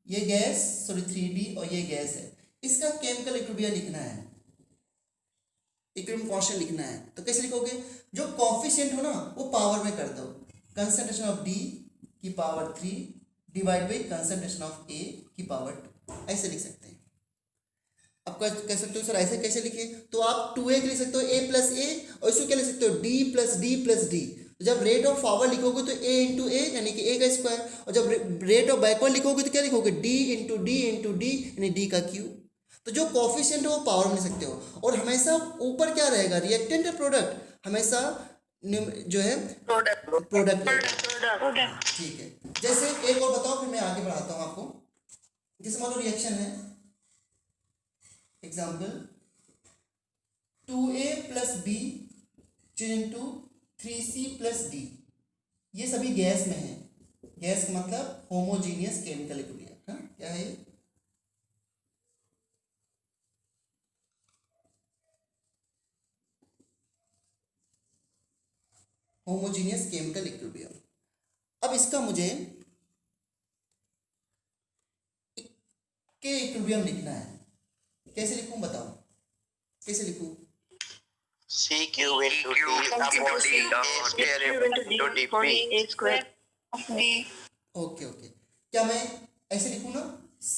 Speaker 1: ये गैस, सॉरी 3B और ये गैस है, इसका केमिकल इक्विलिब्रियम लिखना है, इक्विलिब्रियम कांस्टेंट लिखना है। तो कैसे लिखोगे? जो कोफिशिएंट हो ना वो पावर में कर दो, कंसंट्रेशन ऑफ D की power 3 divide by concentration of A की पावर 2, ऐसे लिख सकते हैं। अब कह सकते हो सर ऐसे कैसे लिखे? तो आप 2A लिख सकते हो A प्लस A, और इसको क्या लिख सकते हो? D plus D plus D। जब रेट ऑफ फॉरवर्ड लिखोगे तो A इंटू A यानी कि A का स्क्वायर, और जब रेट ऑफ बैकवर्ड लिखोगे तो क्या लिखोगे? D into D into D यानी D का क्यूब। तो जो कोफिशिएंट है वो पावर में लिख सकते हो, और हमेशा ऊपर क्या रहेगा? रिएक्टेंट या प्रोडक्ट? हमेशा जो है प्रोडक्ट रहेगा, ठीक है। जैसे एक और बताओ, फिर मैं आगे बढ़ाता हूँ आपको। जैसे मान लो रिएक्शन है, example 2A plus B into 3C plus D, ये सभी गैस में है। गैस का मतलब होमोजीनियस केमिकल इक्विलिब्रियम, हाँ क्या है ये? Homogeneous chemical equilibrium. अब इसका मुझे के इक्विलिब्रियम लिखना है, कैसे लिखूं बताओ, कैसे लिखूं?
Speaker 2: CQ into D upon D a square into dp.
Speaker 3: square of B.
Speaker 1: Okay okay, क्या मैं ऐसे लिखूं ना, C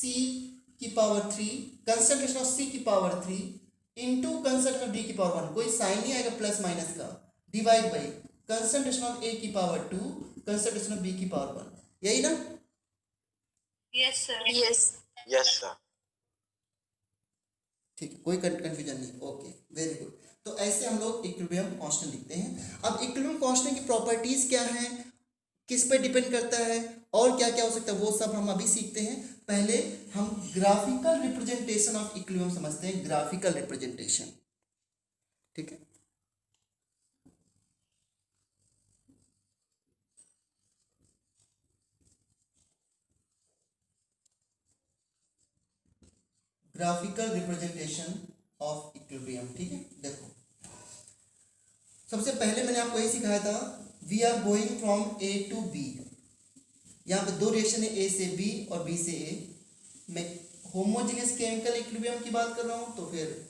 Speaker 1: की पावर 3 कंसंट्रेशन ऑफ C की power 3 into concentration of D की पावर 1, कोई साइन नहीं आएगा प्लस माइनस का, divide by concentration of A की पावर 2 कंसंट्रेशन ऑफ B की पावर 1, यही ना?
Speaker 3: Yes, sir. Yes.
Speaker 2: Yes, sir.
Speaker 1: ठीक है, कोई कंफ्यूजन नहीं, ओके वेरी गुड। तो ऐसे हम लोग इक्विलिब्रियम कांस्टेंट लिखते हैं। अब इक्विलिब्रियम कांस्टेंट की प्रॉपर्टीज क्या हैं, किस पे डिपेंड करता है और क्या क्या हो सकता है, वो सब हम अभी सीखते हैं। पहले हम ग्राफिकल रिप्रेजेंटेशन ऑफ इक्विलिब्रियम समझते हैं, ग्राफिकल रिप्रेजेंटेशन, ठीक है। ग्राफिकल रिप्रेजेंटेशन ऑफ इक्विलिब्रियम, ठीक है। देखो सबसे पहले मैंने आपको यही सिखाया था, we are going from A to B, यहाँ पे दो रिएक्शन है, ए से बी और बी से ए। मैं होमोजेनियस केमिकल इक्विलिब्रियम की बात कर रहा हूँ, तो फिर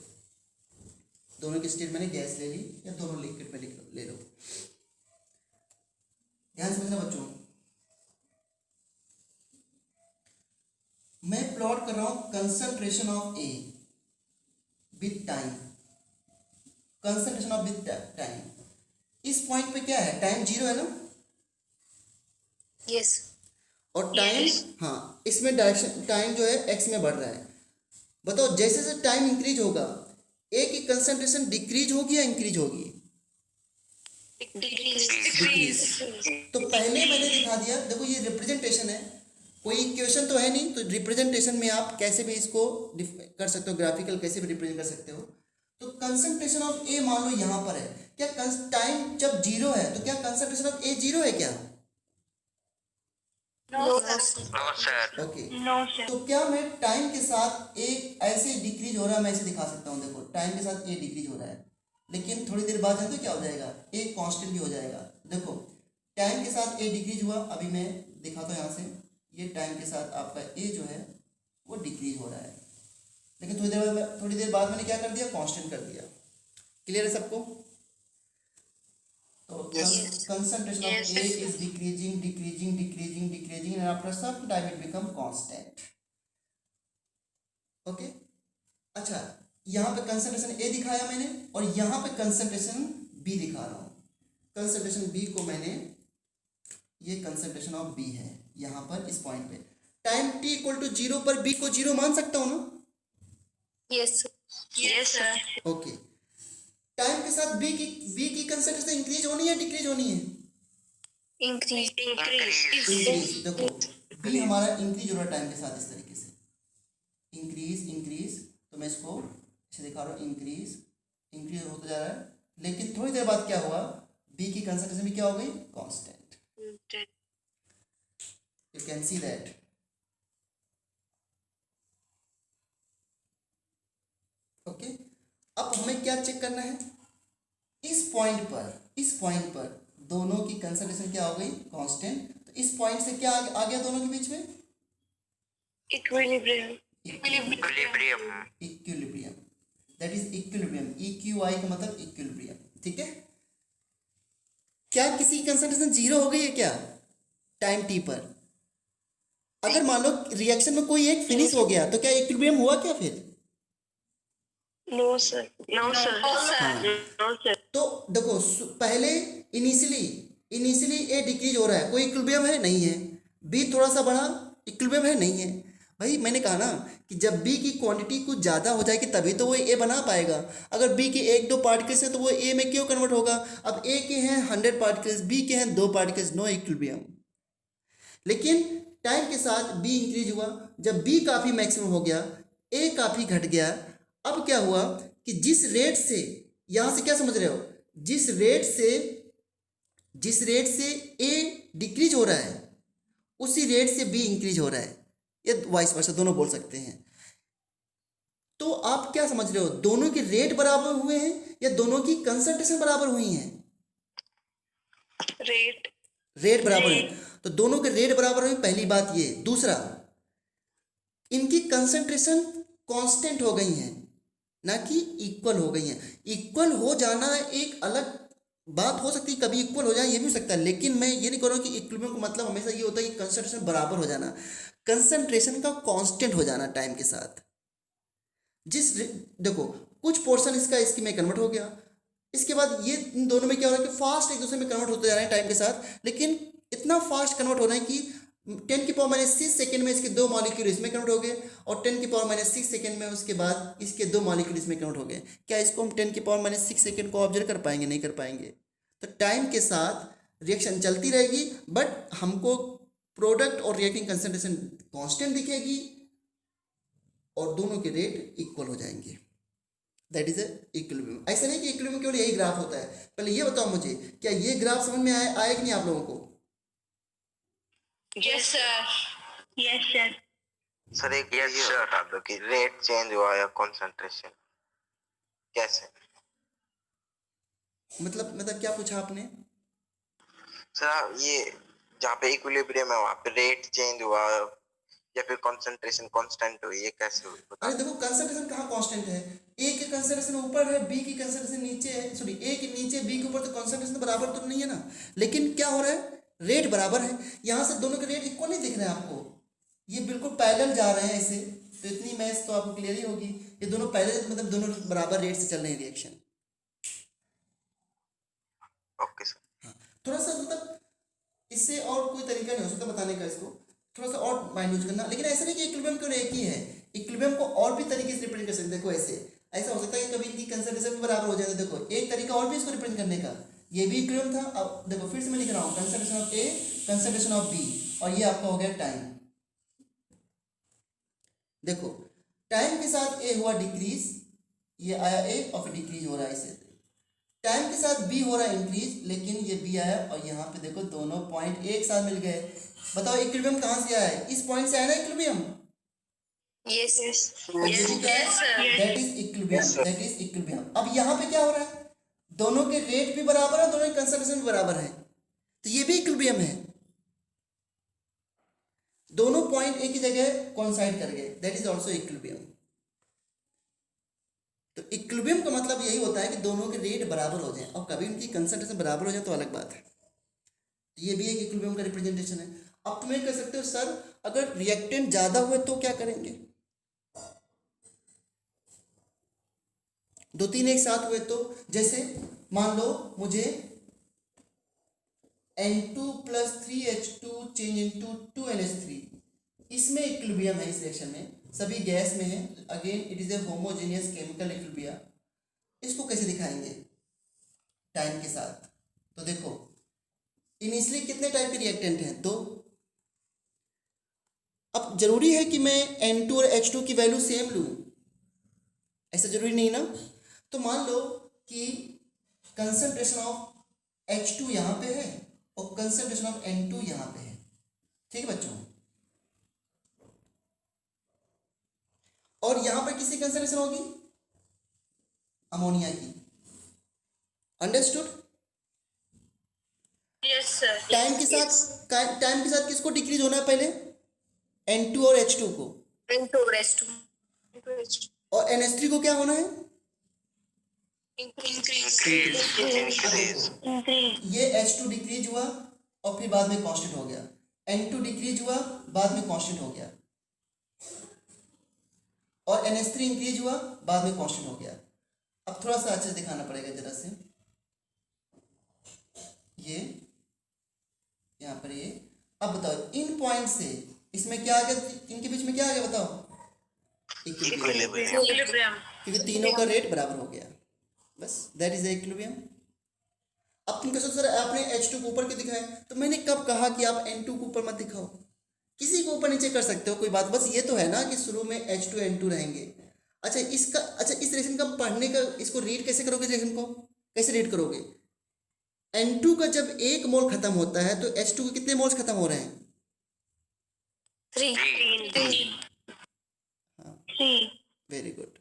Speaker 1: दोनों की स्टेट मैंने गैस ले ली या दोनों लिक्विड में ले लो। ध्यान समझना बच्चों, मैं प्लॉट कर रहा हूं concentration of A with time, concentration of with time. इस पॉइंट पे क्या है, टाइम 0 है ना,
Speaker 3: Yes.
Speaker 1: और टाइम
Speaker 3: Yes.
Speaker 1: हाँ इसमें डायरेक्शन टाइम जो है एक्स में बढ़ रहा है। बताओ जैसे जैसे टाइम इंक्रीज होगा ए की कंसंट्रेशन डिक्रीज होगी या इंक्रीज होगी?
Speaker 3: Decrease.
Speaker 1: तो पहले मैंने दिखा दिया, देखो ये रिप्रेजेंटेशन है, कोई इक्वेशन तो है नहीं, तो रिप्रेजेंटेशन में आप कैसे भी इसको कर सकते हो, ग्राफिकल कैसे भी रिप्रेजेंट कर सकते हो। तो कंसंट्रेशन ऑफ ए मान लो यहाँ पर है, क्या टाइम जब 0 है तो क्या कंसंट्रेशन ऑफ ए 0 है क्या?
Speaker 3: No, sir.
Speaker 2: No, sir.
Speaker 1: Okay
Speaker 3: No, sir.
Speaker 1: तो क्या मैं टाइम के साथ ए ऐसे डिक्रीज हो रहा है, मैं ऐसे दिखा सकता हूँ, देखो टाइम के साथ ए डिक्रीज हो रहा है, लेकिन थोड़ी देर बाद है तो क्या हो जाएगा, ए कांस्टेंट भी हो जाएगा। देखो टाइम के साथ ए डिक्रीज हुआ, अभी मैं दिखाता हूँ यहाँ से, ये टाइम के साथ आपका ए जो है वो डिक्रीज हो रहा है, लेकिन थोड़ी देर बाद मैंने क्या कर दिया, कांस्टेंट कर दिया। क्लियर है सबको? तो concentration of A is decreasing and after some time it become constant. Okay अच्छा, यहाँ पे कंसंट्रेशन A दिखाया मैंने और यहाँ पे कंसंट्रेशन B दिखा रहा हूँ। कंसंट्रेशन B को मैंने, ये कंसंट्रेशन ऑफ B है यहाँ पर इस पॉइंट पे, टाइम t इक्वल टू 0 पर B को 0 मान सकता हूँ ना?
Speaker 3: Yes. Yes, sir.
Speaker 1: Okay time के साथ B की कंसंट्रेशन इंक्रीज होनी है डिक्रीज होनी है?
Speaker 3: Increase.
Speaker 1: इंक्रीज। देखो B हमारा इंक्रीज हो रहा है टाइम के साथ इस तरीके से, इंक्रीज, तो मैं इसको ऐसे दिखा रहा हूँ, इंक्रीज होता जा रहा है, लेकिन थोड़ी देर बाद क्या हुआ, B की कंसंट्रेशन भी क्या हो गई, constant. You can see that. Okay अब हमें क्या चेक करना है, इस पॉइंट पर दोनों की कंसंट्रेशन क्या हो गई, कांस्टेंट। तो इस पॉइंट से क्या आ गया दोनों के बीच में,
Speaker 3: Equilibrium.
Speaker 2: Equilibrium.
Speaker 1: Equilibrium, that is equilibrium, EQI का मतलब इक्विलिब्रियम, ठीक है। क्या किसी की कंसंट्रेशन 0 हो गई है क्या टाइम t पर? अगर मान लो रिएक्शन में कोई एक फिनिश हो गया तो क्या इक्विलिब्रियम हुआ क्या फिर?
Speaker 3: No, sir. No, sir. No, sir.
Speaker 1: तो देखो पहले इनिशियली ए डिक्रीज हो रहा है, कोई इक्विलिब्रियम है नहीं है, बी थोड़ा सा बढ़ा, इक्विलिब्रियम है नहीं है। भाई मैंने कहा ना कि जब बी की क्वांटिटी कुछ ज़्यादा हो जाएगी तभी तो वो ए बना पाएगा। अगर बी के 1-2 पार्टिकल्स हैं तो वो ए में क्यों कन्वर्ट होगा? अब ए के हैं 100 पार्टिकल्स, बी के हैं 2 पार्टिकल्स, नो इक्विलिब्रियम। लेकिन टाइम के साथ बी इंक्रीज हुआ, जब बी काफ़ी मैक्सिमम हो गया, ए काफ़ी घट गया। अब क्या हुआ कि जिस रेट से, यहाँ से क्या समझ रहे हो, जिस रेट से ए डिक्रीज हो रहा है उसी रेट से बी इंक्रीज हो रहा है, या वाइस वर्सा, दोनों बोल सकते हैं। तो आप क्या समझ रहे हो, दोनों के रेट बराबर हुए हैं या दोनों की कंसंट्रेशन बराबर हुई हैं?
Speaker 3: Rate.
Speaker 1: रेट बराबर है, तो दोनों के रेट बराबर है, पहली बात ये। दूसरा, इनकी कंसंट्रेशन कांस्टेंट हो गई हैं, ना कि इक्वल हो गई हैं। इक्वल हो जाना एक अलग बात हो सकती है, कभी इक्वल हो जाए ये भी हो सकता है, लेकिन मैं ये नहीं कह रहा हूँ कि इक्विलिब्रियम का मतलब हमेशा ये होता है कि कंसंट्रेशन बराबर हो जाना। कंसंट्रेशन का कांस्टेंट हो जाना टाइम के साथ। देखो, कुछ पोर्शन इसका इसकी में कन्वर्ट हो गया, इसके बाद ये इन दोनों में क्या हो रहा है कि फास्ट एक दूसरे में कन्वर्ट होते जा रहे हैं टाइम के साथ, लेकिन इतना फास्ट कन्वर्ट हो रहे हैं कि 10⁻⁶ सेकेंड में इसके 2 मॉलिक्यूल इसमें कन्वर्ट हो गए, और 10⁻⁶ सेकेंड में उसके बाद इसके 2 मॉलिक्यूल इसमें कन्वर्ट हो गए। क्या इसको हम 10⁻�6 सेकेंड को ऑब्जर्व कर पाएंगे? नहीं कर पाएंगे। तो टाइम के साथ रिएक्शन चलती रहेगी, बट हमको प्रोडक्ट और रिएक्टिंग कंसंट्रेशन कांस्टेंट दिखेगी, और दोनों के रेट इक्वल हो जाएंगे। That is equilibrium. ऐसा नहीं कि इक्विलिब्रियम केवल यही ग्राफ होता है। पहले ये बताओ मुझे, क्या ये ग्राफ समझ में आया कि नहीं आप लोगों को?
Speaker 3: Yes, sir.
Speaker 4: Yes, sir.
Speaker 2: Sir एक ये बता दो कि रेट चेंज हुआ या कंसंट्रेशन कैसे?
Speaker 1: मतलब क्या पूछा आपने?
Speaker 2: सर ये जहाँ पे इक्विलिब्रियम है वहाँ पे रेट चेंज हुआ या फिर कंसंट्रेशन कांस्टेंट हुई, ये कैसे हुई?
Speaker 1: अरे देखो, कंसंट्रेशन कहाँ कांस्टेंट है? ए की कंसंट्रेशन ऊपर है, बी की कंसंट्रेशन नीचे है, सॉरी ए के नीचे बी के ऊपर, तो कंसंट्रेशन बराबर तो नहीं है ना। लेकिन क्या हो रहा है, रेट बराबर है। यहाँ से दोनों के रेट इक्वल नहीं दिख रहे हैं आपको, ये बिल्कुल पैरेलल जा रहे हैं ऐसे। तो इतनी मैथ्स तो आपको क्लियर ही होगी, ये दोनों पैरेलल मतलब दोनों बराबर रेट से चल रहे हैं रिएक्शन।
Speaker 2: Okay sir.
Speaker 1: हाँ, थोड़ा सा मतलब इससे और कोई तरीका नहीं हो सकता बताने का, इसको थोड़ा सा और माइंड यूज करना। लेकिन ऐसा नहीं कि इक्विलिब्रियम केवल एक ही है, इक्विलिब्रियम को और भी तरीके से रिप्रेजेंट कर सकते हैं। देखो ऐसा हो सकता है कि कभी इनकी कंसंट्रेशन भी बराबर हो जाए। देखो एक तरीका और भी इसको रिप्रेजेंट करने का, ये भी इक्विलिब्रियम था। अब देखो फिर से मैं लिख रहा हूँ, concentration of A, concentration of B, और ये आपका हो गया टाइम। देखो टाइम के साथ ए हुआ डिक्रीज, ये आया ए और फिर डिक्रीज हो रहा है इसे। टाइम के साथ बी हो रहा है इंक्रीज, लेकिन ये बी आया और यहाँ पे देखो दोनों पॉइंट एक साथ मिल गए। बताओ इक्विलिब्रियम कहाँ से आया है? इस पॉइंट से आया ना इक्विलिब्रियम।
Speaker 3: Yes, yes.
Speaker 1: और ये भी क्या है?
Speaker 3: Yes, sir.
Speaker 1: That is equilibrium, that is equilibrium. अब यहाँ पे क्या हो रहा है? दोनों के रेट भी बराबर है, दोनों की कंसंट्रेशन भी बराबर है, तो ये भी इक्विलिब्रियम है। दोनों पॉइंट एक ही जगह कोइंसाइड कर गए, दैट इज ऑल्सो इक्विलिब्रियम। तो इक्विलिब्रियम का मतलब यही होता है कि दोनों के रेट बराबर हो जाएं, और कभी उनकी कंसंट्रेशन बराबर हो जाए तो अलग बात है। तो ये भी एक इक्विलिब्रियम का रिप्रेजेंटेशन है। अब तुम्हें कह सकते हो सर अगर रिएक्टेंट ज्यादा हुए तो क्या करेंगे? 2-3 एक साथ हुए तो, जैसे मान लो मुझे N2 + 3H2 change into 2NH3, इसमें इक्विलिब्रियम है, इस रिएक्शन में सभी गैस में है। Again it is a homogeneous chemical equilibrium. इसको कैसे दिखाएंगे टाइम के साथ? तो देखो इनिशियली कितने टाइप के रिएक्टेंट हैं? 2। अब जरूरी है कि मैं N2 और H2 की वैल्यू सेम लूं? ऐसा जरूरी नहीं ना। तो मान लो कि कंसंट्रेशन ऑफ H2 यहाँ पे है और कंसंट्रेशन ऑफ N2 यहाँ पे है, ठीक है बच्चों। और यहाँ पर किसकी कंसंट्रेशन होगी? अमोनिया की। अंडरस्टूड?
Speaker 3: Yes, sir.
Speaker 1: टाइम के साथ किसको डिक्रीज होना है पहले? N2 और H2 को।
Speaker 3: Into rest.
Speaker 1: और NH3 को क्या होना है?
Speaker 3: Increase.
Speaker 1: ये H2 डिक्रीज हुआ और फिर बाद में कांस्टेंट हो गया, N2 डिक्रीज हुआ बाद में कांस्टेंट हो गया, और NH3 इंक्रीज हुआ बाद में कांस्टेंट हो गया। अब थोड़ा सा अच्छे से दिखाना पड़ेगा जरा से, ये यहाँ पर ये। अब बताओ इन पॉइंट से इसमें क्या आ गया, इनके बीच में क्या आ गया बताओ? Equilibrium,
Speaker 3: Equilibrium.
Speaker 1: क्योंकि तीनों का रेट बराबर हो गया, बस दैट इज इक्विलिब्रियम। अब तुम कह सकते सर आपने H2 को ऊपर क्यों दिखाया? तो मैंने कब कहा कि आप N2 को ऊपर मत दिखाओ? किसी को ऊपर नीचे कर सकते हो, कोई बात। बस ये तो है ना कि शुरू में H2 N2 रहेंगे। अच्छा इस रिएक्शन का पढ़ने का, इसको रीड कैसे करोगे? रिएक्शन को कैसे रीड करोगे? N2 का जब 1 मोल खत्म होता है तो H2 के कितने मोल्स खत्म हो रहे हैं?
Speaker 3: 3.
Speaker 1: Very good.